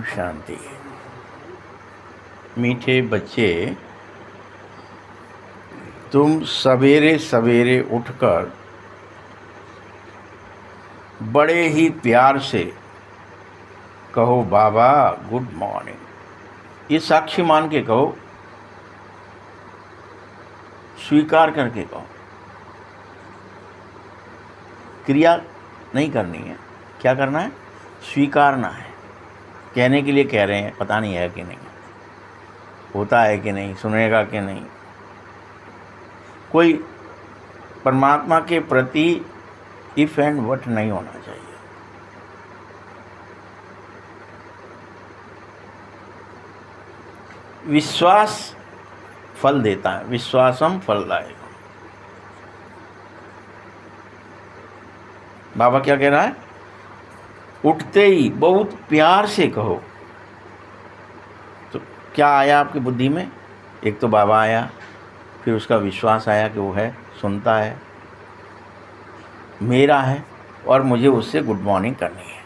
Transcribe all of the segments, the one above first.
शांति। मीठे बच्चे, तुम सवेरे सवेरे उठकर बड़े ही प्यार से कहो बाबा गुड मॉर्निंग। ये साक्षी मान के कहो, स्वीकार करके कहो। क्रिया नहीं करनी है। क्या करना है? स्वीकारना है। कहने के लिए कह रहे हैं, पता नहीं है कि नहीं, होता है कि नहीं, सुनेगा कि नहीं। कोई परमात्मा के प्रति इफ एंड वट नहीं होना चाहिए। विश्वास फल देता है, विश्वासम फलदायक। बाबा क्या कह रहा है? उठते ही बहुत प्यार से कहो। तो क्या आया आपकी बुद्धि में? एक तो बाबा आया, फिर उसका विश्वास आया कि वो है, सुनता है, मेरा है और मुझे उससे गुड मॉर्निंग करनी है।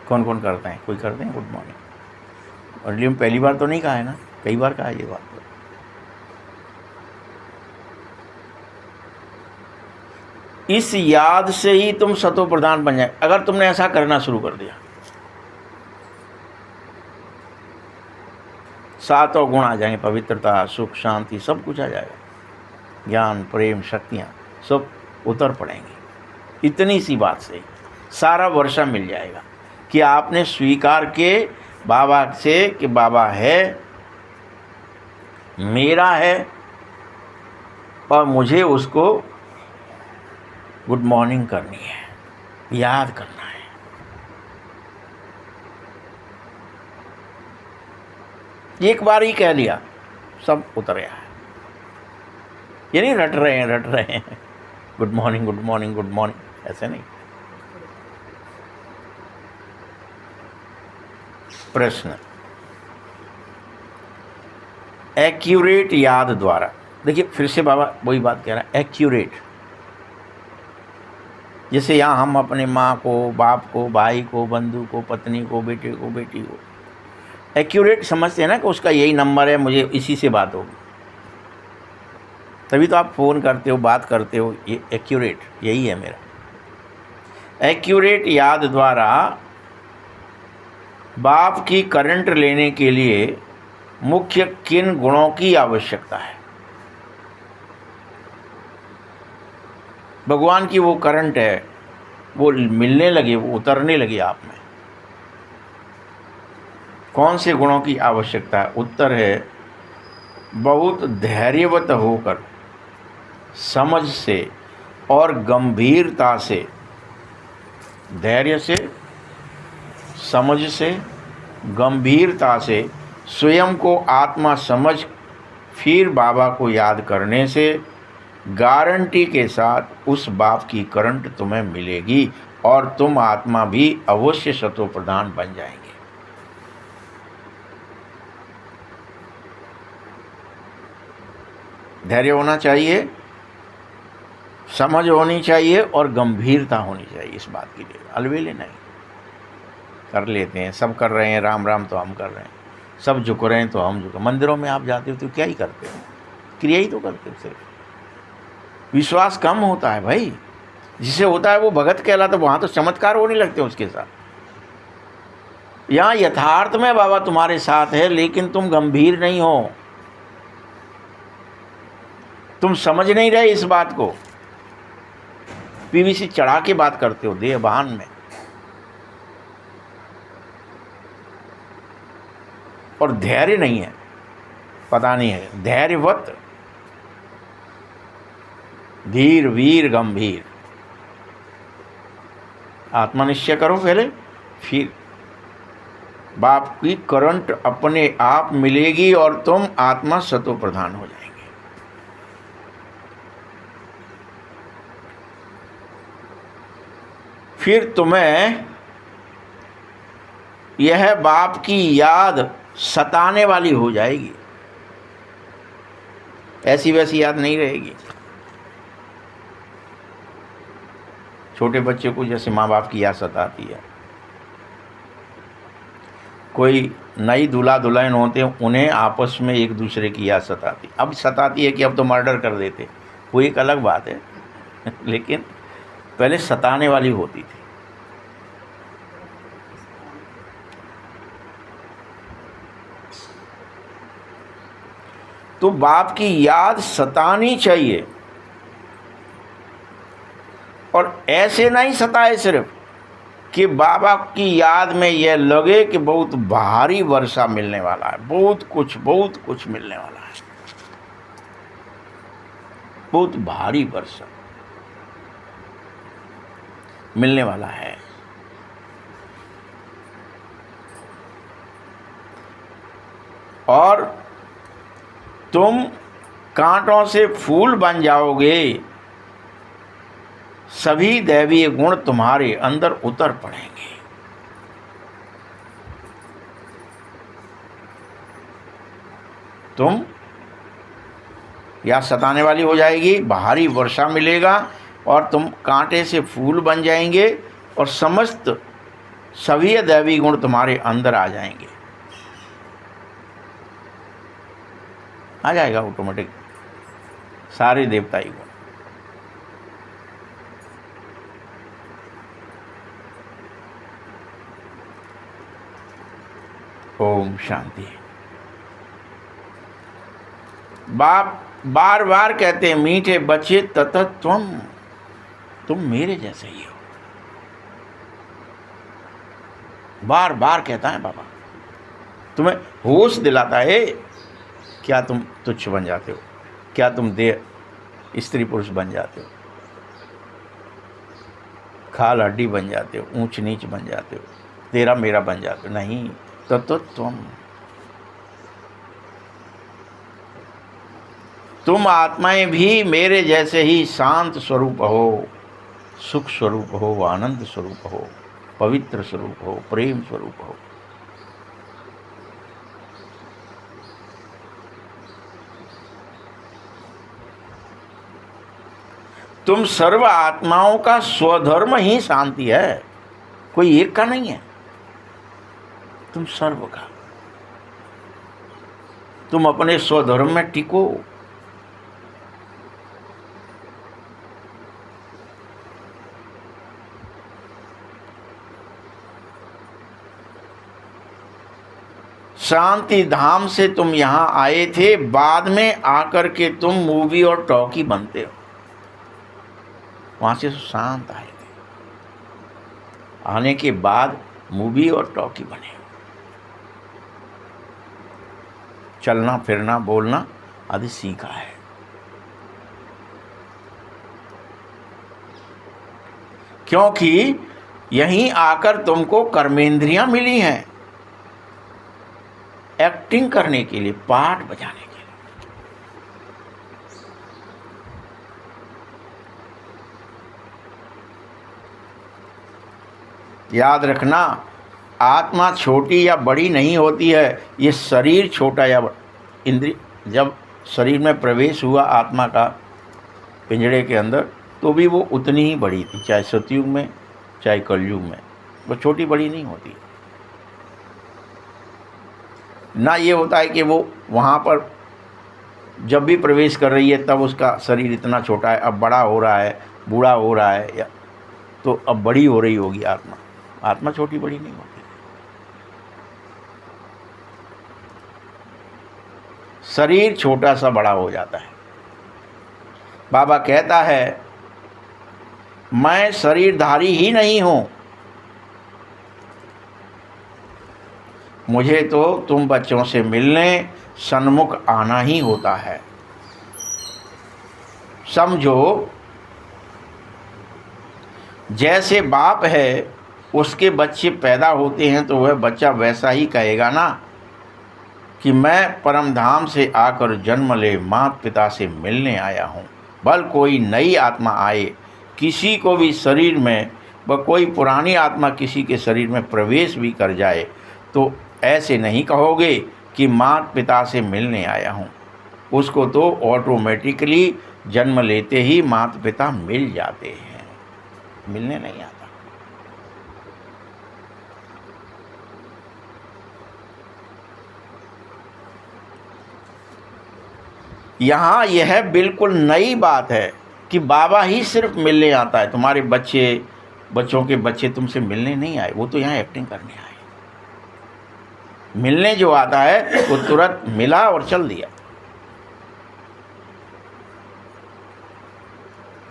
कौन कौन करते हैं? कोई करते हैं गुड मॉर्निंग? और लिए पहली बार तो नहीं कहा है ना, कई बार कहा है ये बात। इस याद से ही तुम सतो प्रधान बन जाए। अगर तुमने ऐसा करना शुरू कर दिया, सातों गुण आ जाएंगे, पवित्रता, सुख, शांति, सब कुछ आ जाएगा। ज्ञान, प्रेम, शक्तियाँ सब उतर पड़ेंगी। इतनी सी बात से सारा वर्षा मिल जाएगा कि आपने स्वीकार के बाबा से कि बाबा है, मेरा है और मुझे उसको गुड मॉर्निंग करनी है, याद करना है। एक बार ही कह लिया, सब उतर गया है। ये नहीं रट रहे हैं good morning good morning good morning, ऐसे नहीं। प्रश्न, एक्यूरेट याद द्वारा। देखिए फिर से बाबा वही बात कह रहा है, एक्यूरेट। जैसे यहाँ हम अपने माँ को, बाप को, भाई को, बंधु को, पत्नी को, बेटे को, बेटी को एक्यूरेट समझते हैं ना कि उसका यही नंबर है, मुझे इसी से बात होगी। तभी तो आप फ़ोन करते हो, बात करते हो। ये एक्यूरेट यही है मेरा। एक्यूरेट याद द्वारा बाप की करंट लेने के लिए मुख्य किन गुणों की आवश्यकता है? भगवान की वो करंट है, वो मिलने लगे, वो उतरने लगे आप में। कौन से गुणों की आवश्यकता है? उत्तर है, बहुत धैर्यवत होकर, समझ से और गंभीरता से, धैर्य से, समझ से, गंभीरता से स्वयं को आत्मा समझ फिर बाबा को याद करने से गारंटी के साथ उस बाप की करंट तुम्हें मिलेगी और तुम आत्मा भी अवश्य सतो प्रधान बन जाएंगे। धैर्य होना चाहिए, समझ होनी चाहिए और गंभीरता होनी चाहिए इस बात के लिए। अलवेले नहीं। कर लेते हैं, सब कर रहे हैं, राम राम तो हम कर रहे हैं, सब झुक रहे हैं तो हम झुक। मंदिरों में आप जाते हो तो क्या ही करते हो? क्रिया ही तो करते हो। सिर्फ विश्वास कम होता है भाई। जिसे होता है वो भगत कहलाता, वहाँ तो चमत्कार होने लगते हैं उसके साथ। यहाँ यथार्थ में बाबा तुम्हारे साथ है, लेकिन तुम गंभीर नहीं हो, तुम समझ नहीं रहे इस बात को। पीवीसी चढ़ा के बात करते हो देह बहान में, और धैर्य नहीं है, पता नहीं है। धैर्यवत, धीर, वीर, गंभीर। आत्मनिश्चय करो पहले, फिर बाप की करंट अपने आप मिलेगी और तुम आत्मा सतो प्रधान हो जाएंगे। फिर तुम्हें यह बाप की याद सताने वाली हो जाएगी, ऐसी वैसी याद नहीं रहेगी। छोटे बच्चे को जैसे माँ बाप की याद सताती है, कोई नई दूल्हा दुल्हन होते हैं उन्हें आपस में एक दूसरे की याद सताती, अब सताती है कि अब तो मर्डर कर देते, वो एक अलग बात है लेकिन पहले सताने वाली होती थी। तो बाप की याद सतानी चाहिए, और ऐसे नहीं सताए सिर्फ कि बाबा की याद में यह लगे कि बहुत भारी वर्षा मिलने वाला है, बहुत कुछ मिलने वाला है, बहुत भारी वर्षा मिलने वाला है। और तुम कांटों से फूल बन जाओगे, सभी दैवीय गुण तुम्हारे अंदर उतर पड़ेंगे। तुम या सताने वाली हो जाएगी, भारी वर्षा मिलेगा और तुम कांटे से फूल बन जाएंगे और समस्त सभी दैवी गुण तुम्हारे अंदर आ जाएंगे, आ जाएगा ऑटोमेटिक सारे देवताई गुण। ओम शांति। बाप बार बार कहते हैं, मीठे बच्चे ततः तुम मेरे जैसे ही हो, बार बार कहता है बाबा, तुम्हें होश दिलाता है। क्या तुम तुच्छ बन जाते हो, क्या तुम स्त्री पुरुष बन जाते हो, खाल हड्डी बन जाते हो, ऊंच नीच बन जाते हो, तेरा मेरा बन जाते हो? नहीं, तो तुम आत्माएं भी मेरे जैसे ही शांत स्वरूप हो, सुख स्वरूप हो, आनंद स्वरूप हो, पवित्र स्वरूप हो, प्रेम स्वरूप हो। तुम सर्व आत्माओं का स्वधर्म ही शांति है, कोई एक का नहीं है, तुम सर्व का। तुम अपने स्वधर्म में टिको। शांति धाम से तुम यहाँ आए थे, बाद में आकर के तुम मूवी और टॉकी बनते हो। वहाँ से शांत आए थे, आने के बाद मूवी और टॉकी बने। चलना फिरना बोलना आदि सीखा है। क्योंकि यहीं आकर तुमको कर्मेंद्रियां मिली हैं एक्टिंग करने के लिए, पाठ बजाने के लिए। याद रखना, आत्मा छोटी या बड़ी नहीं होती है, ये शरीर छोटा या इंद्रिय, जब शरीर में प्रवेश हुआ आत्मा का पिंजड़े के अंदर, तो भी वो उतनी ही बड़ी थी, चाहे सतयुग में चाहे कलयुग में, वो छोटी बड़ी नहीं होती। ना ये होता है कि वो वहाँ पर जब भी प्रवेश कर रही है तब उसका शरीर इतना छोटा है, अब बड़ा हो रहा है, बूढ़ा हो रहा है, या तो अब बड़ी हो रही होगी आत्मा। आत्मा छोटी बड़ी नहीं होती। शरीर छोटा सा बड़ा हो जाता है। बाबा कहता है, मैं शरीरधारी ही नहीं हूँ, मुझे तो तुम बच्चों से मिलने सन्मुख आना ही होता है। समझो, जैसे बाप है उसके बच्चे पैदा होते हैं तो वह बच्चा वैसा ही कहेगा ना कि मैं परम धाम से आकर जन्म ले माता पिता से मिलने आया हूँ। बल कोई नई आत्मा आए किसी को भी शरीर में, व कोई पुरानी आत्मा किसी के शरीर में प्रवेश भी कर जाए तो ऐसे नहीं कहोगे कि माता पिता से मिलने आया हूँ। उसको तो ऑटोमेटिकली जन्म लेते ही माता पिता मिल जाते हैं। मिलने नहीं आता। यहाँ यह बिल्कुल नई बात है कि बाबा ही सिर्फ मिलने आता है। तुम्हारे बच्चों के बच्चे तुमसे मिलने नहीं आए, वो तो यहाँ एक्टिंग करने आए। मिलने जो आता है वो तुरंत मिला और चल दिया।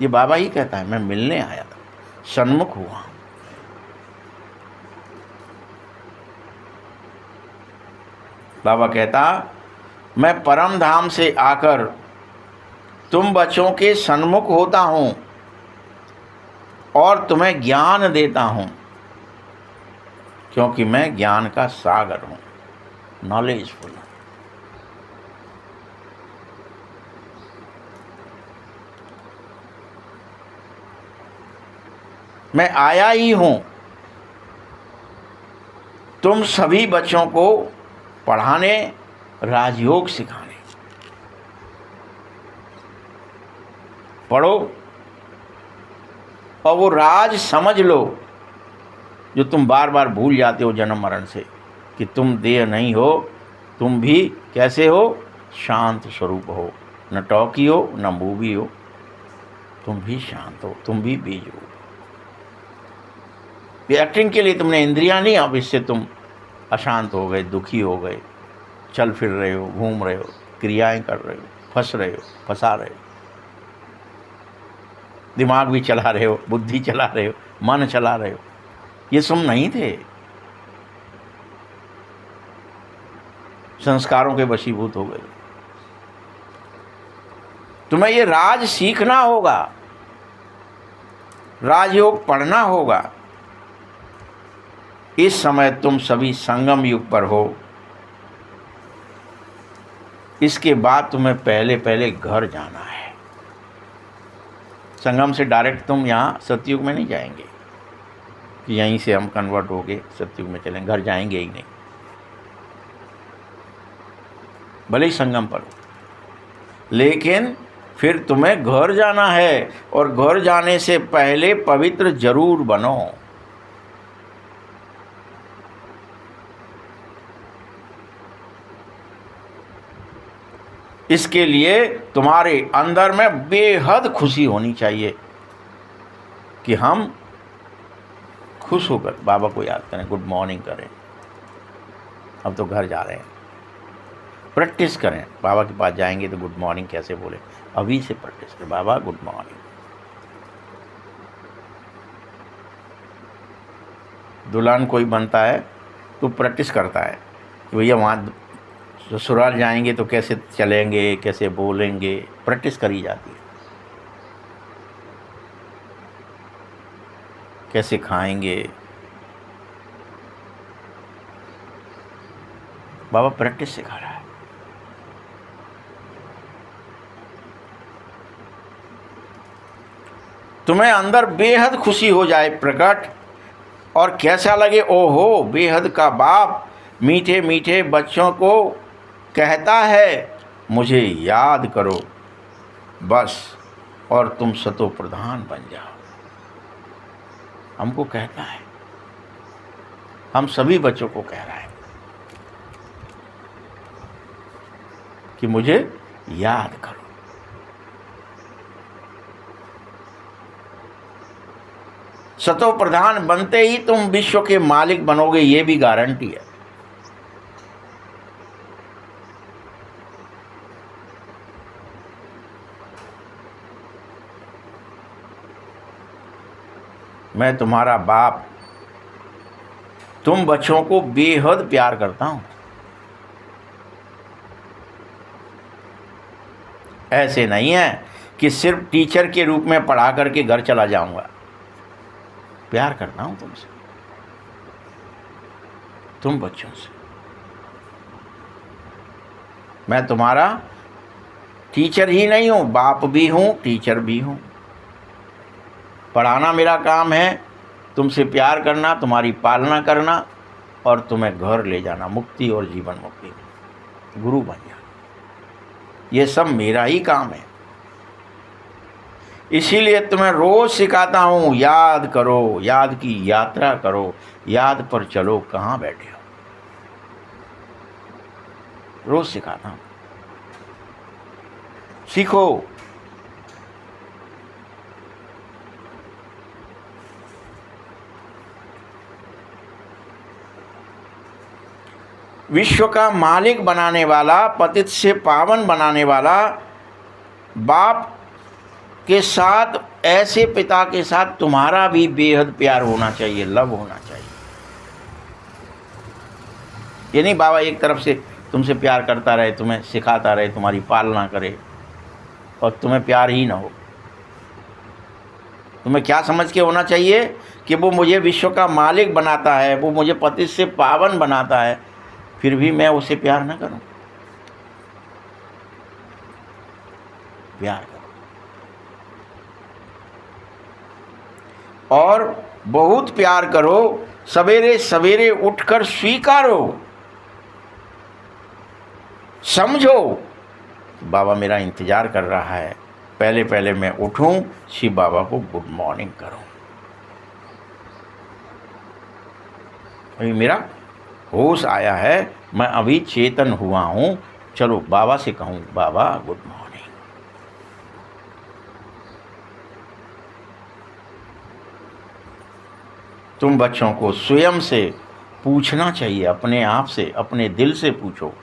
ये बाबा ही कहता है मैं मिलने आया था, सन्मुख हुआ। बाबा कहता मैं परम धाम से आकर तुम बच्चों के सन्मुख होता हूँ और तुम्हें ज्ञान देता हूँ, क्योंकि मैं ज्ञान का सागर हूँ, नॉलेजफुल हूँ। मैं आया ही हूँ तुम सभी बच्चों को पढ़ाने, राजयोग सिखाने। पढ़ो और वो राज समझ लो जो तुम बार बार भूल जाते हो जन्म मरण से, कि तुम देह नहीं हो, तुम भी कैसे हो, शांत स्वरूप हो। न टॉकी हो न मूवी हो, तुम भी शांत हो, तुम भी बीज हो। ये एक्टिंग के लिए तुमने इंद्रियां नहीं, अब इससे तुम अशांत हो गए, दुखी हो गए, चल फिर रहे हो, घूम रहे हो, क्रियाएं कर रहे हो, फंस रहे हो, फंसा रहे हो, दिमाग भी चला रहे हो, बुद्धि चला रहे हो, मन चला रहे हो। ये तुम नहीं थे, संस्कारों के वशीभूत हो गए। तुम्हें ये राज सीखना होगा, राजयोग पढ़ना होगा। इस समय तुम सभी संगम युग पर हो। इसके बाद तुम्हें पहले पहले घर जाना है। संगम से डायरेक्ट तुम यहाँ सतयुग में नहीं जाएंगे कि यहीं से हम कन्वर्ट होके सतयुग में चलेंगे, घर जाएंगे ही नहीं, भले ही संगम पर हो, लेकिन फिर तुम्हें घर जाना है। और घर जाने से पहले पवित्र जरूर बनो। इसके लिए तुम्हारे अंदर में बेहद खुशी होनी चाहिए कि हम खुश होकर बाबा को याद करें, गुड मॉर्निंग करें। अब तो घर जा रहे हैं, प्रैक्टिस करें। बाबा के पास जाएंगे तो गुड मॉर्निंग कैसे बोले, अभी से प्रैक्टिस करें, बाबा गुड मॉर्निंग। दुल्हन कोई बनता है तो प्रैक्टिस करता है कि भैया वहाँ ससुराल जाएंगे तो कैसे चलेंगे, कैसे बोलेंगे, प्रैक्टिस करी जाती है। कैसे खाएंगे, बाबा प्रैक्टिस सिखा रहा है। तुम्हें अंदर बेहद खुशी हो जाए प्रकट, और कैसा लगे, ओहो बेहद का बाप मीठे मीठे बच्चों को कहता है मुझे याद करो बस, और तुम सतो प्रधान बन जाओ। हमको कहता है, हम सभी बच्चों को कह रहा है कि मुझे याद करो। सतो प्रधान बनते ही तुम विश्व के मालिक बनोगे, ये भी गारंटी है। मैं तुम्हारा बाप तुम बच्चों को बेहद प्यार करता हूं। ऐसे नहीं है कि सिर्फ टीचर के रूप में पढ़ा करके घर चला जाऊंगा। प्यार करता हूं तुमसे, तुम बच्चों से। मैं तुम्हारा टीचर ही नहीं हूं, बाप भी हूं, टीचर भी हूं। पढ़ाना मेरा काम है, तुमसे प्यार करना, तुम्हारी पालना करना और तुम्हें घर ले जाना, मुक्ति और जीवन मुक्ति, गुरु बन जाना। ये सब मेरा ही काम है। इसीलिए तुम्हें रोज सिखाता हूँ, याद करो, याद की यात्रा करो, याद पर चलो कहाँ बैठे हो। रोज सिखाता हूँ, सीखो। विश्व का मालिक बनाने वाला, पतित से पावन बनाने वाला बाप के साथ, ऐसे पिता के साथ तुम्हारा भी बेहद प्यार होना चाहिए, लव होना चाहिए। ये नहीं बाबा एक तरफ से तुमसे प्यार करता रहे, तुम्हें सिखाता रहे, तुम्हारी पालना करे और तुम्हें प्यार ही ना हो। तुम्हें क्या समझ के होना चाहिए कि वो मुझे विश्व का मालिक बनाता है, वो मुझे पति से पावन बनाता है, फिर भी मैं उसे प्यार ना करूं। प्यार करो और बहुत प्यार करो। सवेरे सवेरे उठकर स्वीकारो, समझो बाबा मेरा इंतजार कर रहा है, पहले पहले मैं उठूं, शिव बाबा को गुड मॉर्निंग करूं। अभी मेरा होश आया है, मैं अभी चेतन हुआ हूं, चलो बाबा से कहूं, बाबा गुड मॉर्निंग। तुम बच्चों को स्वयं से पूछना चाहिए, अपने आप से, अपने दिल से पूछो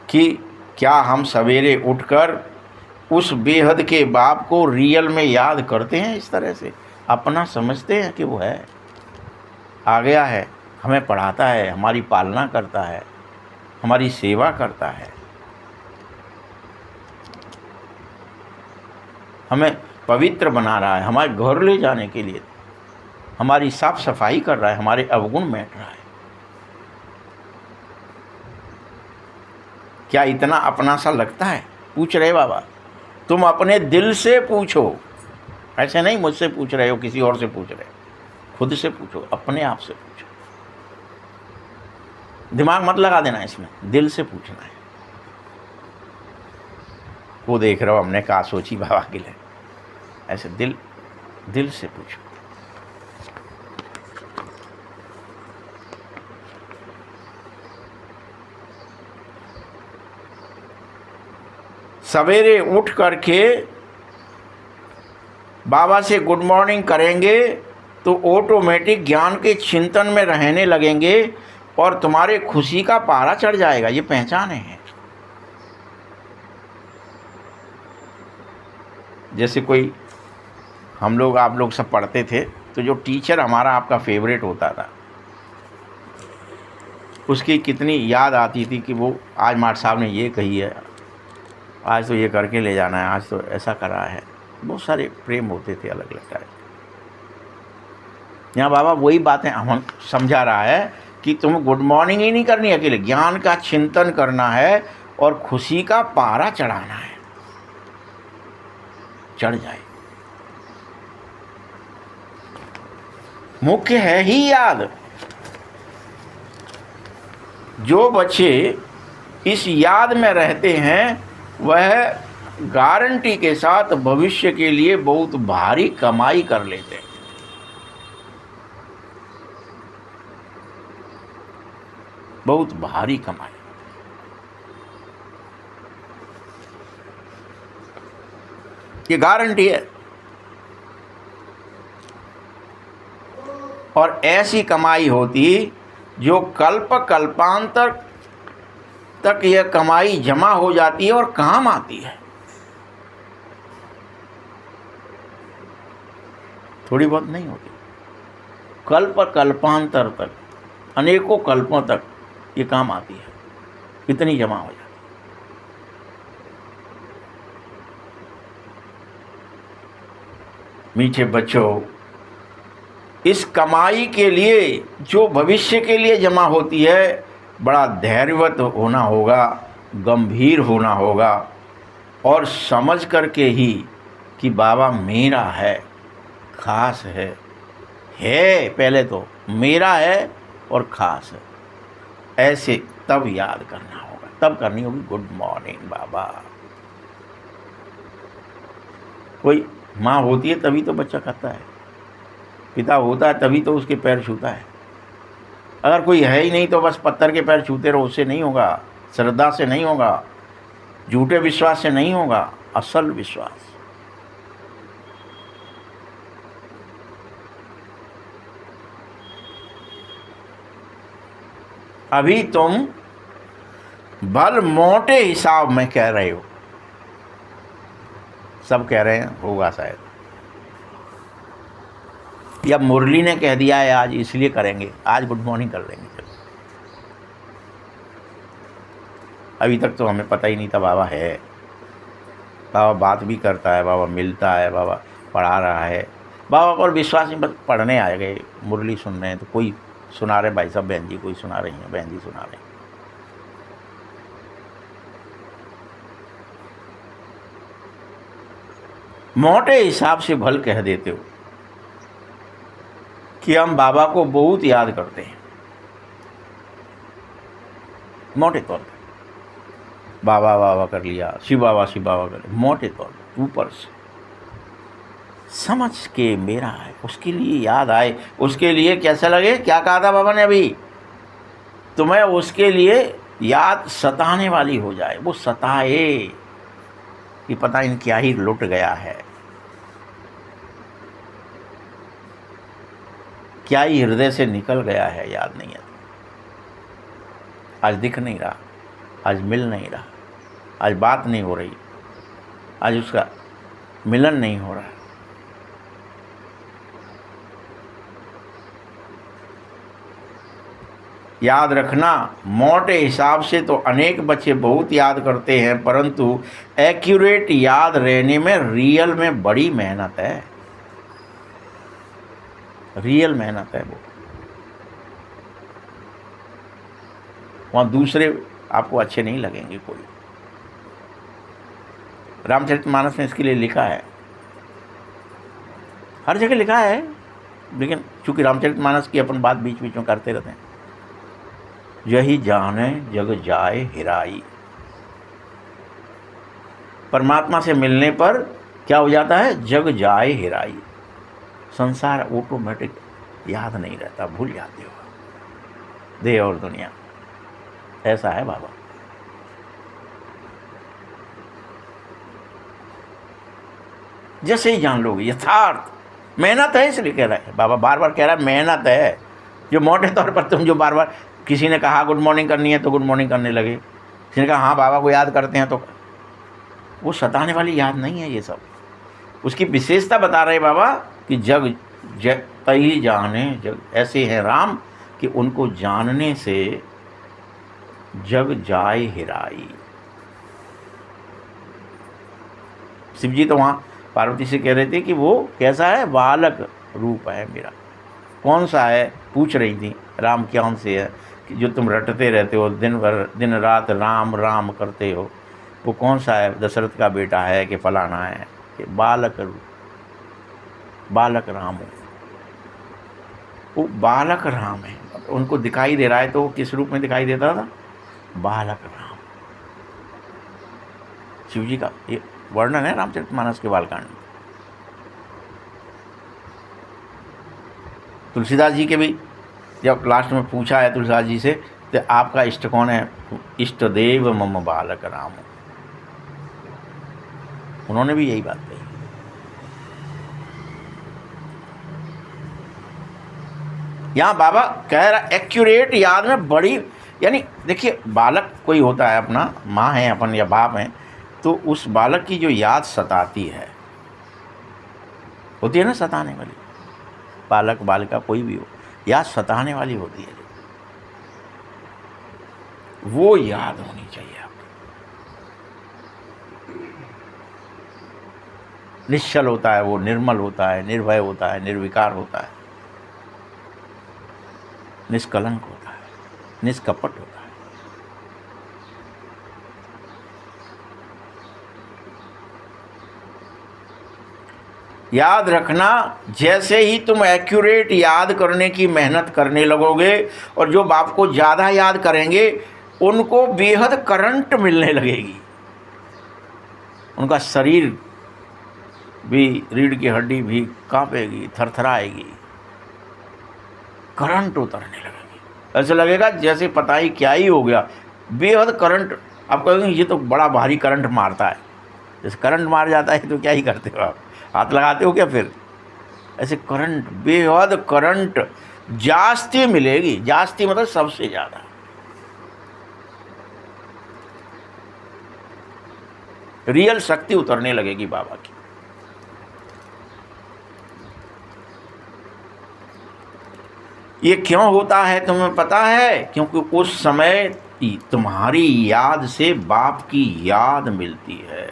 कि क्या हम सवेरे उठकर उस बेहद के बाप को रियल में याद करते हैं, इस तरह से अपना समझते हैं कि वो है, आ गया है, हमें पढ़ाता है, हमारी पालना करता है, हमारी सेवा करता है, हमें पवित्र बना रहा है, हमारे घर ले जाने के लिए हमारी साफ सफाई कर रहा है, हमारे अवगुण मेट रहा है। क्या इतना अपना सा लगता है? पूछ रहे बाबा, तुम अपने दिल से पूछो, ऐसे नहीं मुझसे पूछ रहे हो, किसी और से पूछ रहे हो, खुद से पूछो, अपने आप से पूछो। दिमाग मत लगा देना इसमें, दिल से पूछना है। वो देख रहे हो हमने कहा सोची बाबा के लिए, ऐसे दिल से पूछो। सवेरे उठ करके बाबा से गुड मॉर्निंग करेंगे तो ऑटोमेटिक ज्ञान के चिंतन में रहने लगेंगे और तुम्हारे खुशी का पारा चढ़ जाएगा। ये पहचाने हैं। जैसे कोई हम लोग आप लोग सब पढ़ते थे तो जो टीचर हमारा आपका फेवरेट होता था, उसकी कितनी याद आती थी कि वो आज मास्टर साहब ने ये कही है, आज तो ये करके ले जाना है, आज तो ऐसा करा है। बहुत सारे प्रेम होते थे अलग अलग टाइप। यहाँ बाबा वही बातें हम समझा रहा है कि तुम गुड मॉर्निंग ही नहीं करनी अकेले, ज्ञान का चिंतन करना है और खुशी का पारा चढ़ाना है, चढ़ जाए। मुख्य है ही याद। जो बच्चे इस याद में रहते हैं वह गारंटी के साथ भविष्य के लिए बहुत भारी कमाई कर लेते हैं। बहुत भारी कमाई। ये गारंटी है। और ऐसी कमाई होती जो कल्प कल्पांतर तक यह कमाई जमा हो जाती है और काम आती है। थोड़ी बहुत नहीं होती, कल्प कल्पांतर तक, अनेकों कल्पों तक ये काम आती है, इतनी जमा हो जाती है। मीठे बच्चों, इस कमाई के लिए जो भविष्य के लिए जमा होती है, बड़ा धैर्यवत होना होगा, गंभीर होना होगा और समझ करके ही कि बाबा मेरा है, खास है पहले तो मेरा है और खास है, ऐसे तब याद करना होगा, तब करनी होगी गुड मॉर्निंग बाबा। कोई माँ होती है तभी तो बच्चा खाता है, पिता होता है तभी तो उसके पैर छूता है। अगर कोई है ही नहीं तो बस पत्थर के पैर छूते रहो, उससे नहीं होगा, श्रद्धा से नहीं होगा, झूठे विश्वास से नहीं होगा, असल विश्वास। अभी तुम भल मोटे हिसाब में कह रहे हो, सब कह रहे हैं होगा शायद, या मुरली ने कह दिया है आज इसलिए करेंगे, आज गुड मॉर्निंग कर लेंगे। चलो, अभी तक तो हमें पता ही नहीं था बाबा है, बाबा बात भी करता है, बाबा मिलता है, बाबा पढ़ा रहा है। बाबा पर विश्वास नहीं, बस पढ़ने आ गए, मुरली सुन रहे हैं तो कोई सुना रहे, भाई साहब बहन जी कोई सुना रही हैं, बहन जी सुना रहे हैं। मोटे हिसाब से भल कह देते हो कि हम बाबा को बहुत याद करते हैं, मोटे तौर पे बाबा बाबा कर लिया, शिव बाबा कर लिया, मोटे तौर पे ऊपर से समझ के मेरा है, उसके लिए याद आए, उसके लिए कैसा लगे। क्या कहा था बाबा ने अभी, तुम्हें उसके लिए याद सताने वाली हो जाए, वो सताए कि पता इन क्या ही लुट गया है, क्या ही हृदय से निकल गया है, याद नहीं है, आज दिख नहीं रहा, आज मिल नहीं रहा, आज बात नहीं हो रही, आज उसका मिलन नहीं हो रहा। याद रखना, मोटे हिसाब से तो अनेक बच्चे बहुत याद करते हैं, परंतु एक्यूरेट याद रहने में रियल में बड़ी मेहनत है, रियल मेहनत है वो। वहाँ दूसरे आपको अच्छे नहीं लगेंगे कोई। रामचरितमानस में इसके लिए लिखा है, हर जगह लिखा है, लेकिन चूंकि रामचरितमानस की अपन बात बीच बीच में करते रहते हैं। यही जाने जग जाए हिराई, परमात्मा से मिलने पर क्या हो जाता है, जग जाए हिराई, संसार ऑटोमेटिक याद नहीं रहता, भूल जाते हो देह और दुनिया। ऐसा है बाबा। जैसे ही जान लोगे यथार्थ, मेहनत है इसलिए कह रहा है बाबा, बार बार कह रहा है मेहनत है। जो मोटे तौर पर तुम जो बार बार किसी ने कहा गुड मॉर्निंग करनी है तो गुड मॉर्निंग करने लगे, किसी ने कहा हाँ बाबा को याद करते हैं, तो वो सताने वाली याद नहीं है ये सब। उसकी विशेषता बता रहे बाबा कि जग तई जाने जग, ऐसे हैं राम कि उनको जानने से जग जाए हिराई। शिव जी तो वहाँ पार्वती से कह रहे थे कि वो कैसा है, बालक रूप है मेरा। कौन सा है पूछ रही थी, राम कौन से है कि जो तुम रटते रहते हो दिन भर, दिन रात राम राम करते हो, वो कौन सा है, दशरथ का बेटा है कि फलाना है, कि बालक रूप, बालक राम हो, वो बालक राम है। उनको दिखाई दे रहा है तो वो किस रूप में दिखाई देता था, बालक राम। शिव जी का ये वर्णन है रामचरितमानस के बालकांड में। तुलसीदास जी के भी जब लास्ट में पूछा है तुलसीदास जी से, तो आपका इष्ट कौन है, इष्ट देव मम बालक राम, उन्होंने भी यही बात कही। यहाँ बाबा कह रहा एक्यूरेट याद में बड़ी, यानी देखिए बालक कोई होता है अपना, माँ है अपन या बाप हैं, तो उस बालक की जो याद सताती है, होती है ना सताने वाली, बालक बालिका कोई भी हो, याद सताने वाली होती है, वो याद होनी चाहिए आपको। निश्चल होता है वो, निर्मल होता है, निर्भय होता है, निर्विकार होता है, निष्कलंक होता है, निष्कपट होता है। याद रखना, जैसे ही तुम एक्यूरेट याद करने की मेहनत करने लगोगे, और जो बाप को ज़्यादा याद करेंगे उनको बेहद करंट मिलने लगेगी, उनका शरीर भी, रीढ़ की हड्डी भी कांपेगी, थरथराएगी, करंट उतरने लगेगी। ऐसे लगेगा जैसे पता ही क्या ही हो गया, बेहद करंट। आप कहेंगे ये तो बड़ा भारी करंट मारता है। जैसे करंट मार जाता है तो क्या ही करते हो आप, हाथ लगाते हो क्या फिर? ऐसे करंट, बेहद करंट जास्ती मिलेगी। जास्ती मतलब सबसे ज़्यादा। रियल शक्ति उतरने लगेगी बाबा की। ये क्यों होता है तुम्हें पता है? क्योंकि उस समय तुम्हारी याद से बाप की याद मिलती है।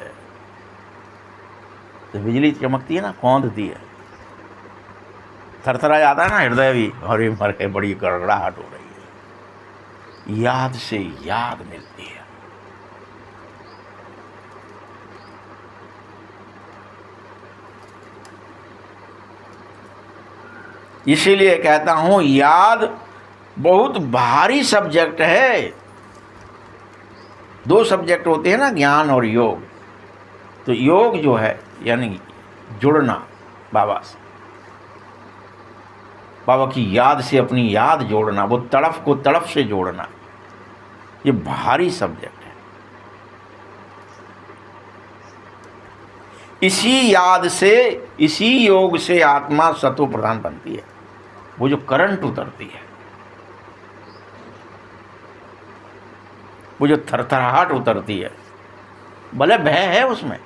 तो बिजली चमकती है ना, कौंधती है, थरथरा जाता है ना हृदय भी, और ये मर के बड़ी गड़गड़ाहट हो रही है। याद से याद मिलती है। इसीलिए कहता हूं याद बहुत भारी सब्जेक्ट है। दो सब्जेक्ट होते हैं ना, ज्ञान और योग। तो योग जो है यानी जुड़ना बाबा से, बाबा की याद से अपनी याद जोड़ना, वो तड़फ को तड़फ से जोड़ना, ये भारी सब्जेक्ट है। इसी याद से, इसी योग से आत्मा सतो प्रधान बनती है। वो जो करंट उतरती है, वो जो थरथराहट उतरती है, भले भय है उसमें,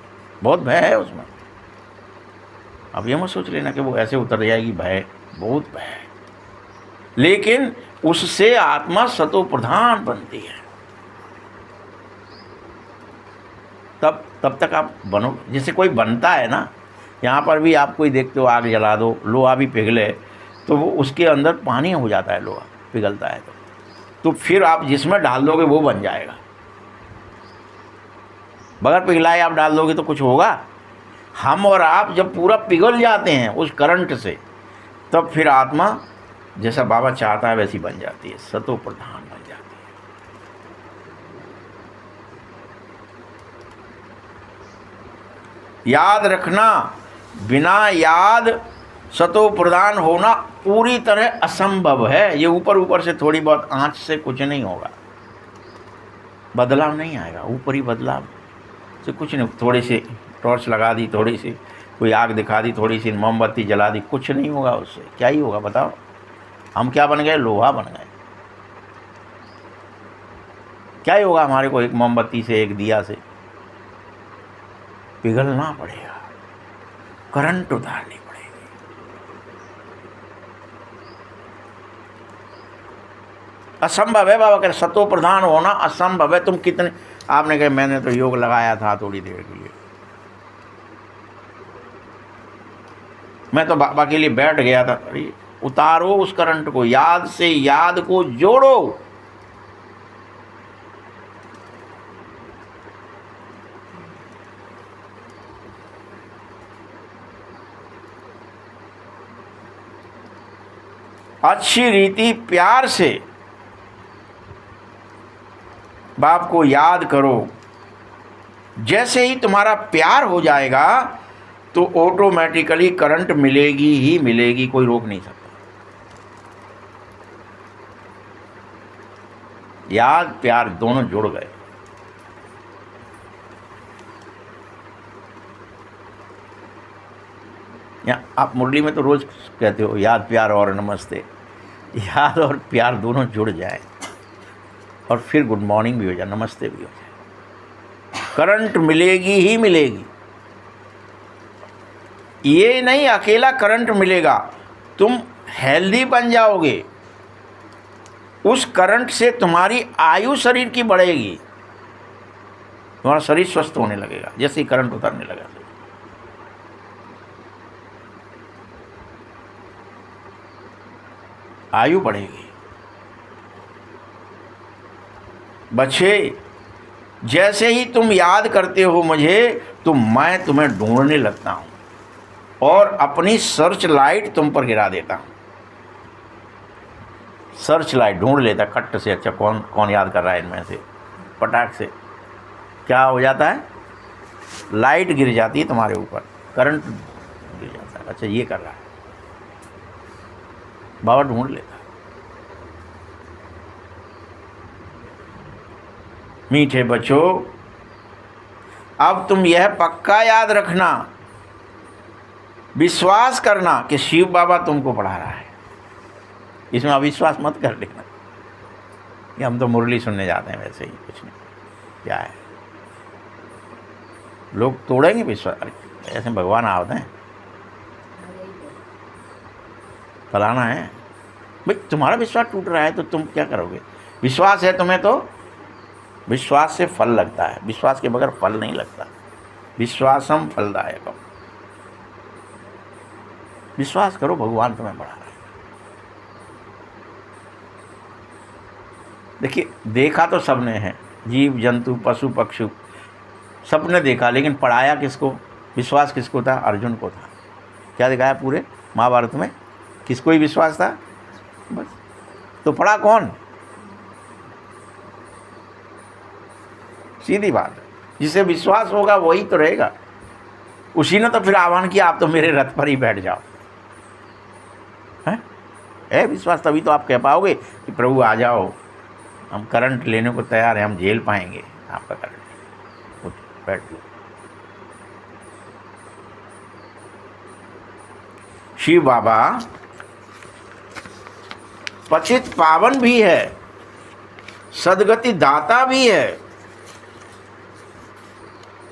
बहुत भय है उसमें। अब ये मत सोच लेना कि वो ऐसे उतर जाएगी, भय, बहुत भय है, लेकिन उससे आत्मा सतो प्रधान बनती है। तब तक आप बनो। जैसे कोई बनता है ना, यहाँ पर भी आप कोई देखते हो, आग जला दो, लोहा भी पिघले तो वो उसके अंदर पानी हो जाता है, लोहा पिघलता है तो फिर आप जिसमें डाल दोगे वो बन जाएगा। बगैर पिघलाए आप डाल दोगे तो कुछ होगा? हम और आप जब पूरा पिघल जाते हैं उस करंट से, तब फिर आत्मा जैसा बाबा चाहता है वैसी बन जाती है, सतो प्रधान बन जाती है। याद रखना, बिना याद सतो प्रधान होना पूरी तरह असंभव है। ये ऊपर ऊपर से थोड़ी बहुत आंच से कुछ नहीं होगा, बदलाव नहीं आएगा। ऊपरी बदलाव से कुछ नहीं। थोड़ी सी टॉर्च लगा दी, थोड़ी सी कोई आग दिखा दी, थोड़ी सी मोमबत्ती जला दी, कुछ नहीं होगा उससे। क्या ही होगा बताओ? हम क्या बन गए? लोहा बन गए। क्या ही होगा हमारे को एक मोमबत्ती से, एक दिया से? पिघलना पड़ेगा, करंट उतारनी पड़ेगी। असंभव है, बाबा कह रहे सतो प्रधान होना असंभव है। तुम कितने, आपने कहा मैंने तो योग लगाया था थोड़ी देर के लिए, मैं तो बाबा के लिए बैठ गया था। अरे उतारो उस करंट को, याद से याद को जोड़ो। अच्छी रीति प्यार से बाप को याद करो। जैसे ही तुम्हारा प्यार हो जाएगा तो ऑटोमेटिकली करंट मिलेगी ही मिलेगी, कोई रोक नहीं सकता। याद प्यार दोनों जुड़ गए। या आप मुरली में तो रोज कहते हो याद प्यार और नमस्ते। याद और प्यार दोनों जुड़ जाए और फिर गुड मॉर्निंग भी हो जाए, नमस्ते भी हो जाए, करंट मिलेगी ही मिलेगी। ये नहीं अकेला करंट मिलेगा, तुम हेल्दी बन जाओगे। उस करंट से तुम्हारी आयु शरीर की बढ़ेगी, तुम्हारा शरीर स्वस्थ होने लगेगा जैसे ही करंट उतरने लगा। आयु बढ़ेगी। बच्चे, जैसे ही तुम याद करते हो मुझे, तो मैं तुम्हें ढूंढने लगता हूँ और अपनी सर्च लाइट तुम पर गिरा देता हूँ। सर्च लाइट ढूंढ लेता खट्ट से, अच्छा कौन कौन याद कर रहा है इनमें से, पटाख से क्या हो जाता है, लाइट गिर जाती है तुम्हारे ऊपर। करंट गिर जाता है। अच्छा ये कर रहा है, बाबा ढूंढ लेता है। मीठे बच्चों, अब तुम यह पक्का याद रखना, विश्वास करना कि शिव बाबा तुमको पढ़ा रहा है। इसमें अविश्वास मत कर लेना कि हम तो मुरली सुनने जाते हैं, वैसे ही कुछ नहीं। क्या है, लोग तोड़ेंगे विश्वास। अरे ऐसे भगवान आते हैं, फलाना है भाई, तुम्हारा विश्वास टूट रहा है तो तुम क्या करोगे? विश्वास है तुम्हें तो विश्वास से फल लगता है, विश्वास के बगैर फल नहीं लगता। विश्वासम फलदायकम। विश्वास करो भगवान तुम्हें बढ़ा रहा है। देखिए, देखा तो सबने है, जीव जंतु पशु पक्षी सबने देखा, लेकिन पढ़ाया किसको? विश्वास किसको था? अर्जुन को था। क्या दिखाया पूरे महाभारत में? किसको ही विश्वास था? बस। तो पढ़ा कौन? सीधी बात है, जिसे विश्वास होगा वही तो रहेगा। उसी ने तो फिर आह्वान किया, आप तो मेरे रथ पर ही बैठ जाओ। है विश्वास, तभी तो आप कह पाओगे कि प्रभु आ जाओ, हम करंट लेने को तैयार हैं, हम झेल पाएंगे आपका करंट। उठ बैठ लो। शिव बाबा पतित पावन भी है, सदगति दाता भी है।